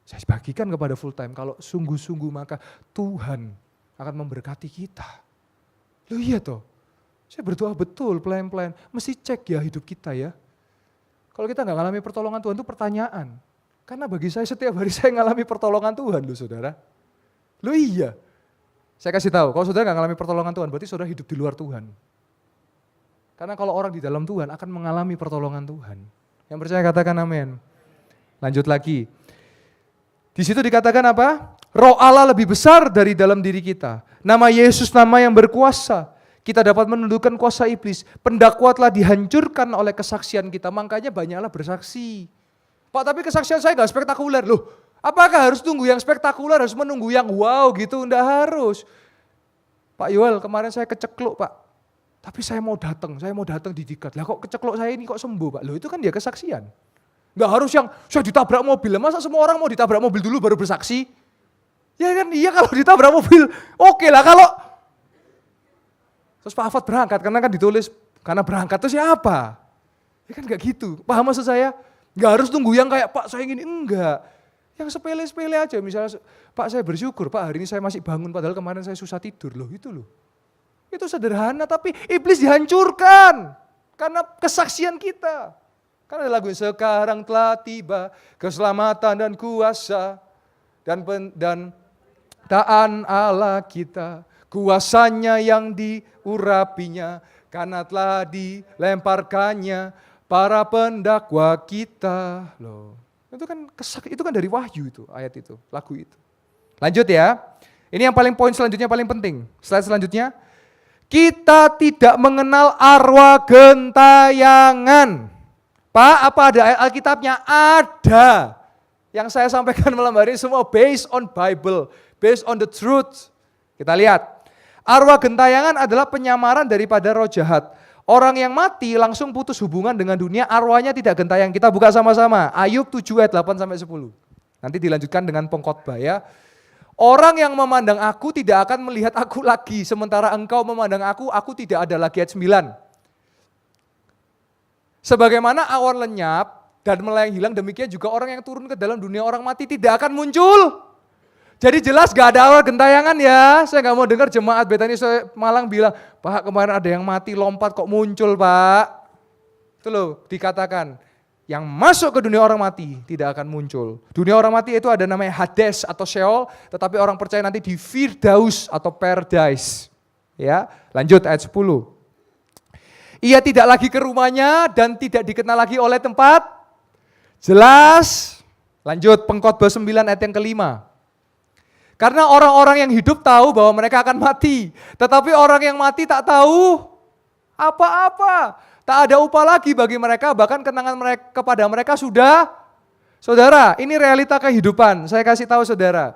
Saya bagikan kepada full time, kalau sungguh-sungguh maka Tuhan akan memberkati kita. Loh iya toh, saya berdoa betul pelan-pelan, mesti cek ya hidup kita ya. Kalau kita nggak ngalami pertolongan Tuhan itu pertanyaan. Karena bagi saya setiap hari saya ngalami pertolongan Tuhan loh saudara. Loh iya. Saya kasih tahu, kalau saudara nggak ngalami pertolongan Tuhan, berarti saudara hidup di luar Tuhan. Karena kalau orang di dalam Tuhan akan mengalami pertolongan Tuhan. Yang percaya katakan amin. Lanjut lagi. Di situ dikatakan apa? Roh Allah lebih besar dari dalam diri kita. Nama Yesus nama yang berkuasa. Kita dapat menundukkan kuasa iblis. Pendakwa telah dihancurkan oleh kesaksian kita. Makanya banyaklah bersaksi. Pak, tapi kesaksian saya nggak spektakuler. Loh, apakah harus tunggu yang spektakuler, harus menunggu yang wow gitu? Enggak harus. Pak Yoel, kemarin saya kecekluk Pak. Tapi saya mau datang di Diklat. Lah kok kecekluk saya ini kok sembuh Pak? Loh itu kan dia kesaksian. Enggak harus yang saya ditabrak mobil. Masa semua orang mau ditabrak mobil dulu baru bersaksi? Ya kan, iya kalau ditabrak mobil, oke lah kalau. Terus Pak Afat berangkat, karena kan ditulis, karena berangkat itu siapa? Ya kan enggak gitu, paham maksud saya? Enggak harus tunggu yang kayak Pak saya ingin, enggak. Yang sepele-sepele aja, misalnya Pak saya bersyukur, Pak hari ini saya masih bangun, padahal kemarin saya susah tidur, loh itu loh. Itu sederhana, tapi iblis dihancurkan, karena kesaksian kita. Karena ada lagu sekarang telah tiba, keselamatan dan kuasa, dan taan Allah kita, kuasanya yang diurapinya, karena telah dilemparkannya para pendakwa kita. Loh, itu kan dari Wahyu itu, ayat itu, lagu itu. Lanjut ya. Ini yang paling poin selanjutnya paling penting. Slide selanjutnya. Kita tidak mengenal arwah gentayangan. Pak, apa ada ayat Alkitabnya? Ada. Yang saya sampaikan malam hari ini semua based on Bible, based on the truth. Kita lihat. Arwah gentayangan adalah penyamaran daripada roh jahat. Orang yang mati langsung putus hubungan dengan dunia, arwahnya tidak gentayang. Kita buka sama-sama. Ayub 7 ayat 8-10. Nanti dilanjutkan dengan pengkhotbah ya. Orang yang memandang aku tidak akan melihat aku lagi, sementara engkau memandang aku tidak ada lagi. Ayat 9. Sebagaimana awan lenyap dan melayang hilang, demikian juga orang yang turun ke dalam dunia orang mati tidak akan muncul. Jadi jelas gak ada arwah gentayangan ya. Saya gak mau dengar jemaat Betani Malang bilang, Pak kemarin ada yang mati lompat kok muncul Pak. Itu loh dikatakan. Yang masuk ke dunia orang mati tidak akan muncul. Dunia orang mati itu ada namanya Hades atau Sheol, tetapi orang percaya nanti di Firdaus atau Paradise. Ya, lanjut ayat 10. Ia tidak lagi ke rumahnya dan tidak dikenal lagi oleh tempat. Jelas. Lanjut pengkhotbah 9 ayat yang kelima. Karena orang-orang yang hidup tahu bahwa mereka akan mati, tetapi orang yang mati tak tahu apa-apa. Tak ada upah lagi bagi mereka, bahkan kenangan mereka kepada mereka sudah. Saudara, ini realita kehidupan. Saya kasih tahu saudara.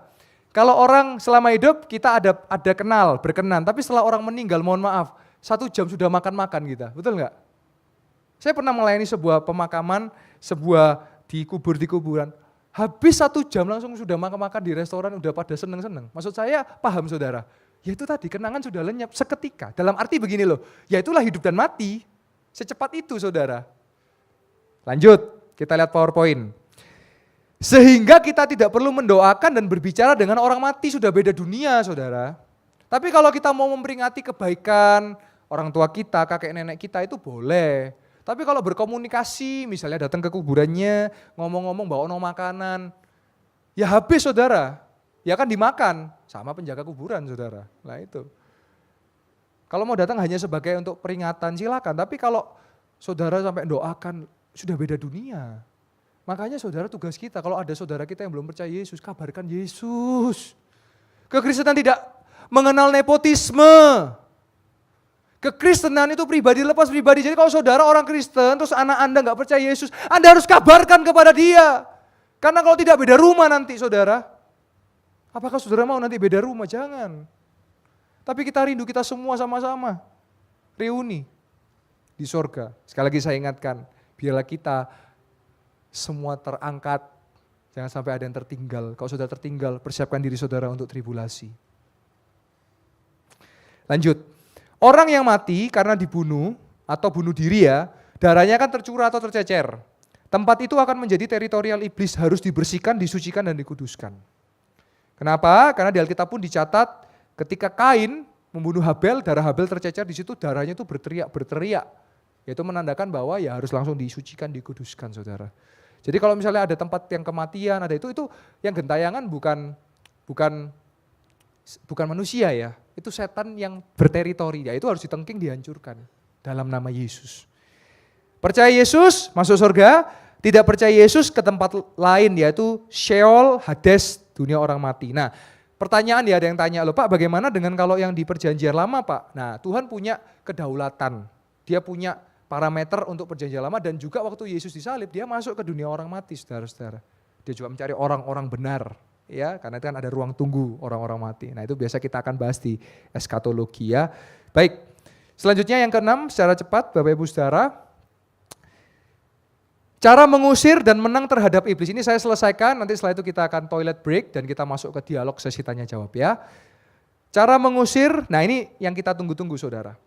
Kalau orang selama hidup kita ada kenal, berkenan, tapi setelah orang meninggal, mohon maaf, 1 jam sudah makan-makan kita. Betul nggak? Saya pernah melayani sebuah pemakaman, di kuburan. Habis 1 jam langsung sudah makan-makan di restoran, udah pada seneng-seneng. Maksud saya paham saudara. Ya itu tadi kenangan sudah lenyap seketika. Dalam arti begini loh, ya itulah hidup dan mati. Secepat itu saudara. Lanjut, kita lihat PowerPoint. Sehingga kita tidak perlu mendoakan dan berbicara dengan orang mati, sudah beda dunia saudara. Tapi kalau kita mau memperingati kebaikan orang tua kita, kakek nenek kita itu boleh. Tapi kalau berkomunikasi, misalnya datang ke kuburannya, ngomong-ngomong bawa makanan, ya habis saudara. Ya kan dimakan, sama penjaga kuburan saudara. Nah itu. Kalau mau datang hanya sebagai untuk peringatan silakan, tapi kalau saudara sampai doakan sudah beda dunia. Makanya saudara tugas kita, kalau ada saudara kita yang belum percaya Yesus, kabarkan Yesus. Kekristenan tidak mengenal nepotisme. Kekristenan itu pribadi lepas pribadi. Jadi kalau saudara orang Kristen, terus anak Anda nggak percaya Yesus, Anda harus kabarkan kepada dia. Karena kalau tidak beda rumah nanti saudara. Apakah saudara mau nanti beda rumah? Jangan. Tapi kita rindu kita semua sama-sama reuni di sorga. Sekali lagi saya ingatkan, biarlah kita semua terangkat, jangan sampai ada yang tertinggal. Kalau sudah tertinggal, persiapkan diri saudara untuk tribulasi. Lanjut, orang yang mati karena dibunuh atau bunuh diri ya, darahnya kan tercurah atau tercecer. Tempat itu akan menjadi teritorial iblis, harus dibersihkan, disucikan, dan dikuduskan. Kenapa? Karena di Alkitab pun dicatat, ketika Kain membunuh Habel, darah Habel tercecer di situ, darahnya itu berteriak. Yaitu menandakan bahwa ya harus langsung disucikan, dikuduskan saudara. Jadi kalau misalnya ada tempat yang kematian, ada itu yang gentayangan bukan manusia ya. Itu setan yang berteritori, ya itu harus ditengking, dihancurkan dalam nama Yesus. Percaya Yesus, masuk surga. Tidak percaya Yesus ke tempat lain, yaitu Sheol, Hades, dunia orang mati. Nah, pertanyaan ya ada yang tanya, loh Pak bagaimana dengan kalau yang di perjanjian lama Pak? Nah Tuhan punya kedaulatan, dia punya parameter untuk perjanjian lama dan juga waktu Yesus disalib dia masuk ke dunia orang mati saudara-saudara. Dia juga mencari orang-orang benar ya, karena itu kan ada ruang tunggu orang-orang mati. Nah itu biasa kita akan bahas di eskatologi ya. Baik, selanjutnya yang keenam secara cepat Bapak Ibu Saudara. Cara mengusir dan menang terhadap iblis ini saya selesaikan, nanti setelah itu kita akan toilet break dan kita masuk ke dialog sesi tanya jawab ya. Cara mengusir, nah ini yang kita tunggu-tunggu saudara.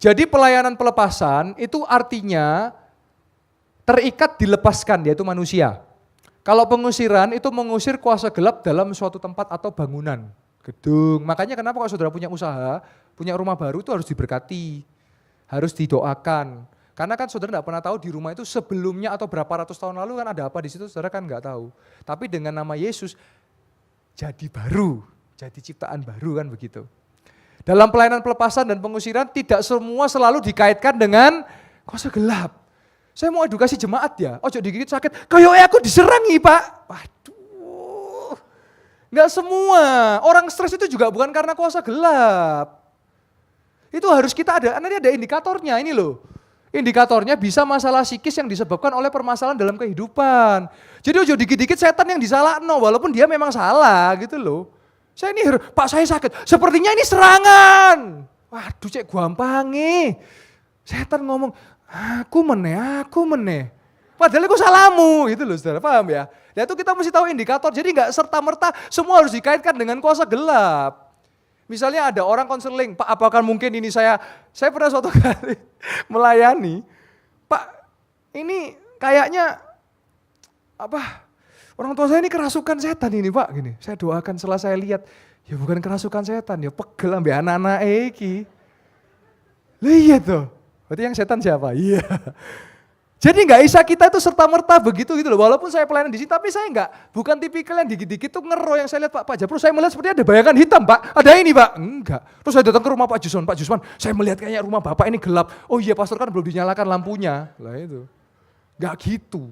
Jadi pelayanan pelepasan itu artinya terikat dilepaskan, yaitu manusia. Kalau pengusiran itu mengusir kuasa gelap dalam suatu tempat atau bangunan, gedung. Makanya kenapa kalau saudara punya usaha, punya rumah baru itu harus diberkati, harus didoakan. Karena kan saudara tidak pernah tahu di rumah itu sebelumnya atau berapa ratus tahun lalu kan ada apa di situ, saudara kan nggak tahu. Tapi dengan nama Yesus jadi baru, jadi ciptaan baru kan begitu. Dalam pelayanan pelepasan dan pengusiran tidak semua selalu dikaitkan dengan kuasa gelap. Saya mau edukasi jemaat ya, ojo digigit sakit, kayak aku diserangi Pak. Waduh, enggak semua. Orang stres itu juga bukan karena kuasa gelap. Itu harus kita ada, nanti ada indikatornya ini loh. Indikatornya bisa masalah psikis yang disebabkan oleh permasalahan dalam kehidupan. Jadi ojo dikit-dikit setan yang disalahno, walaupun dia memang salah gitu loh. Saya ini, Pak saya sakit, sepertinya ini serangan. Waduh cek gampangi. Setan ngomong, aku meneh. Padahal itu salahmu, gitu loh saudara, paham ya? Ya itu kita mesti tahu indikator, jadi enggak serta-merta semua harus dikaitkan dengan kuasa gelap. Misalnya ada orang konseling, Pak apakah mungkin ini saya pernah suatu kali melayani, Pak ini kayaknya orang tua saya ini kerasukan setan ini Pak, gini. Saya doakan setelah saya lihat, ya bukan kerasukan setan, ya pegel ambil anak-anak iki. Lihat tuh, berarti yang setan siapa? Iya. Jadi nggak bisa kita itu serta-merta begitu gitu loh. Walaupun saya pelayanan di sini, tapi saya bukan tipikal yang dikit-dikit tuh ngero yang saya lihat Pak Japro. Saya melihat seperti ada bayangan hitam Pak. Ada ini Pak, enggak. Terus saya datang ke rumah Pak Jusman, saya melihat kayaknya rumah Bapak ini gelap. Oh iya pastor kan belum dinyalakan lampunya. Lah itu, nggak gitu.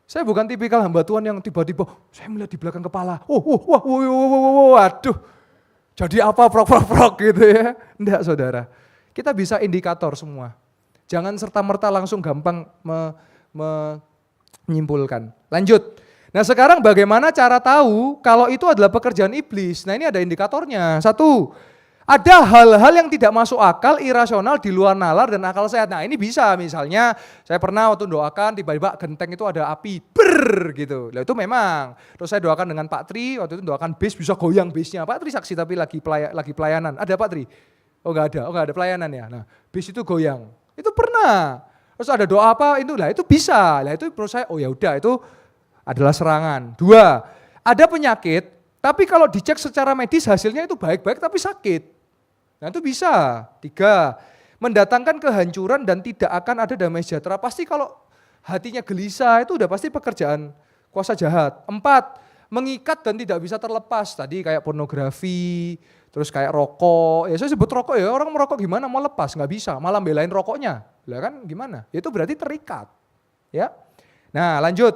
Saya bukan tipikal hamba Tuhan yang tiba-tiba saya melihat di belakang kepala. Waduh. Jadi apa prok gitu ya. Enggak saudara. Kita bisa indikator semua. Jangan serta-merta langsung gampang menyimpulkan. Lanjut. Nah sekarang bagaimana cara tahu kalau itu adalah pekerjaan iblis? Nah ini ada indikatornya. Satu, ada hal-hal yang tidak masuk akal, irasional, di luar nalar dan akal sehat. Nah ini bisa, misalnya saya pernah waktu doakan tiba-tiba genteng itu ada api, gitu. Nah itu memang. Terus saya doakan dengan Pak Tri, waktu itu doakan base bisa goyang base-nya. Pak Tri saksi tapi lagi pelayanan. Ada Pak Tri? Oh enggak ada pelayanan ya. Nah base itu goyang. Itu pernah. Terus ada doa apa itu, lah itu bisa. Lah itu menurut saya, oh ya udah itu adalah serangan. Dua, ada penyakit, tapi kalau dicek secara medis hasilnya itu baik-baik tapi sakit. Nah itu bisa. Tiga, mendatangkan kehancuran dan tidak akan ada damai sejahtera. Pasti kalau hatinya gelisah itu udah pasti pekerjaan kuasa jahat. Empat, mengikat dan tidak bisa terlepas. Tadi kayak pornografi, terus kayak rokok, ya saya sebut rokok ya, orang merokok gimana mau lepas, nggak bisa, malah belain rokoknya, lah kan gimana, itu berarti terikat, ya. Nah lanjut,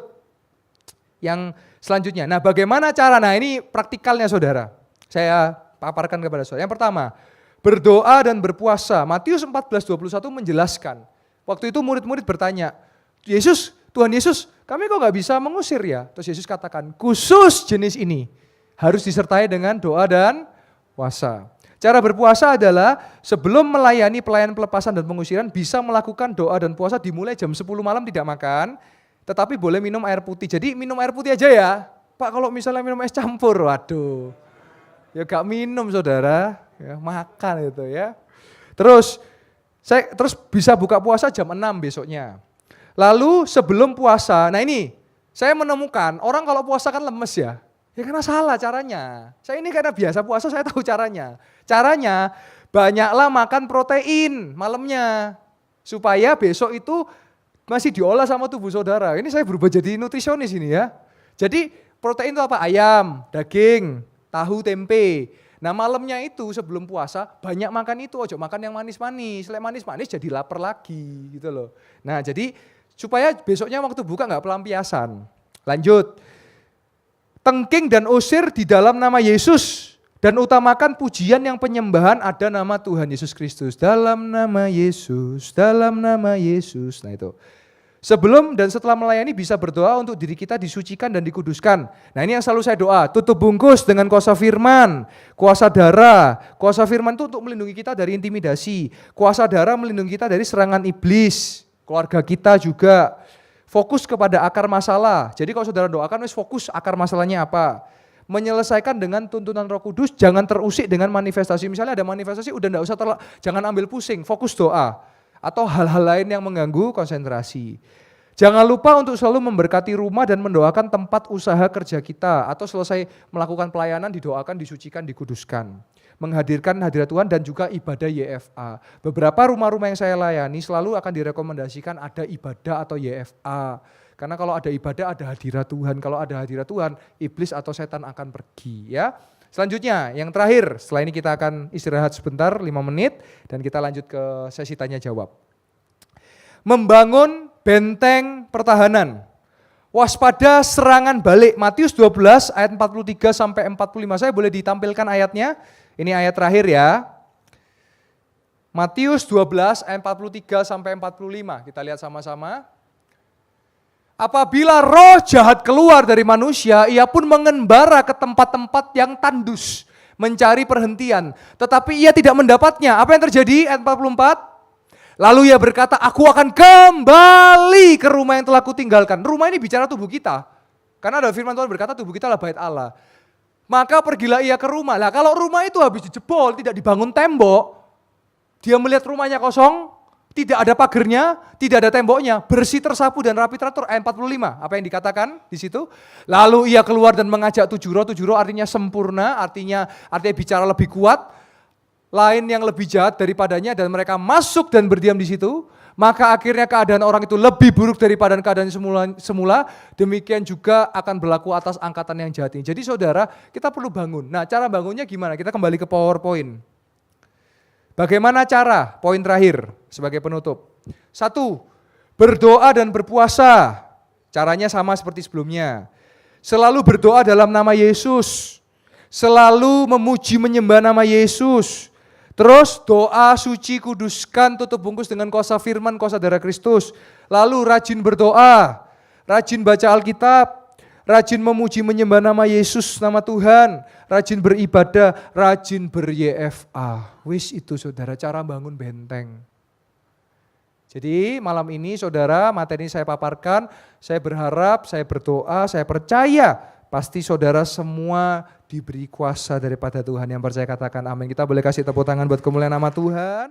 yang selanjutnya, nah bagaimana cara, nah ini praktikalnya saudara, saya paparkan kepada saudara. Yang pertama, berdoa dan berpuasa, Matius 14:21 menjelaskan, waktu itu murid-murid bertanya, Tuhan Yesus, kami kok nggak bisa mengusir ya? Terus Yesus katakan, khusus jenis ini harus disertai dengan doa dan puasa. Cara berpuasa adalah sebelum melayani pelayanan pelepasan dan pengusiran bisa melakukan doa dan puasa dimulai jam 10 malam tidak makan, tetapi boleh minum air putih. Jadi minum air putih aja ya. Pak kalau misalnya minum es campur, waduh. Ya gak minum saudara, ya, makan itu ya. Terus bisa buka puasa jam 6 besoknya. Lalu sebelum puasa, nah ini saya menemukan orang kalau puasa kan lemes ya. Ya karena salah caranya. Saya ini karena biasa puasa saya tahu caranya. Caranya banyaklah makan protein malamnya. Supaya besok itu masih diolah sama tubuh saudara. Ini saya berubah jadi nutrisionis ini ya. Jadi protein itu apa? Ayam, daging, tahu, tempe. Nah malamnya itu sebelum puasa banyak makan itu. Ojo makan yang manis-manis. Selain manis-manis jadi lapar lagi gitu loh. Nah jadi supaya besoknya waktu buka nggak pelampiasan. Lanjut. Tengking dan usir di dalam nama Yesus dan utamakan pujian yang penyembahan ada nama Tuhan Yesus Kristus. Dalam nama Yesus, dalam nama Yesus. Nah itu. Sebelum dan setelah melayani bisa berdoa untuk diri kita disucikan dan dikuduskan. Nah ini yang selalu saya doa, tutup bungkus dengan kuasa firman, kuasa darah. Kuasa firman itu untuk melindungi kita dari intimidasi. Kuasa darah melindungi kita dari serangan iblis. Keluarga kita juga. Fokus kepada akar masalah. Jadi kalau saudara doakan, fokus akar masalahnya apa. Menyelesaikan dengan tuntunan Roh Kudus, jangan terusik dengan manifestasi. Misalnya ada manifestasi, udah enggak usah jangan ambil pusing, fokus doa. Atau hal-hal lain yang mengganggu konsentrasi. Jangan lupa untuk selalu memberkati rumah dan mendoakan tempat usaha kerja kita. Atau selesai melakukan pelayanan, didoakan, disucikan, dikuduskan. Menghadirkan hadirat Tuhan dan juga ibadah YFA. Beberapa rumah-rumah yang saya layani selalu akan direkomendasikan ada ibadah atau YFA. Karena kalau ada ibadah ada hadirat Tuhan. Kalau ada hadirat Tuhan, iblis atau setan akan pergi ya. Selanjutnya, yang terakhir, setelah ini kita akan istirahat sebentar 5 menit dan kita lanjut ke sesi tanya jawab. Membangun benteng pertahanan. Waspada serangan balik. Matius 12 ayat 43 sampai 45. Saya boleh ditampilkan ayatnya? Ini ayat terakhir ya. Matius 12 ayat 43 sampai 45. Kita lihat sama-sama. Apabila roh jahat keluar dari manusia, ia pun mengembara ke tempat-tempat yang tandus, mencari perhentian. Tetapi ia tidak mendapatnya. Apa yang terjadi? Ayat 44. Lalu ia berkata, aku akan kembali ke rumah yang telah kutinggalkan. Rumah ini bicara tubuh kita. Karena ada firman Tuhan berkata tubuh kita adalah bait Allah. Maka pergilah ia ke rumah. Lah kalau rumah itu habis dijebol, tidak dibangun tembok, dia melihat rumahnya kosong, tidak ada pagernya, tidak ada temboknya, bersih tersapu dan rapi teratur. Ayat 45, apa yang dikatakan di situ? Lalu ia keluar dan mengajak 7 roh artinya sempurna, artinya bicara lebih kuat, lain yang lebih jahat daripadanya dan mereka masuk dan berdiam di situ. Maka akhirnya keadaan orang itu lebih buruk daripada keadaan semula, demikian juga akan berlaku atas angkatan yang jahat ini. Jadi saudara, kita perlu bangun. Nah, cara bangunnya gimana? Kita kembali ke PowerPoint. Bagaimana cara? Poin terakhir sebagai penutup. 1, berdoa dan berpuasa. Caranya sama seperti sebelumnya. Selalu berdoa dalam nama Yesus. Selalu memuji menyembah nama Yesus. Terus doa suci kuduskan tutup bungkus dengan kuasa firman, kuasa darah Kristus. Lalu rajin berdoa, rajin baca Alkitab, rajin memuji menyembah nama Yesus, nama Tuhan, rajin beribadah, rajin ber-YFA. Wis itu saudara cara bangun benteng. Jadi malam ini saudara materi saya paparkan, saya berharap, saya berdoa, saya percaya pasti saudara semua diberi kuasa daripada Tuhan. Yang percaya katakan amin. Kita boleh kasih tepuk tangan buat kemuliaan nama Tuhan.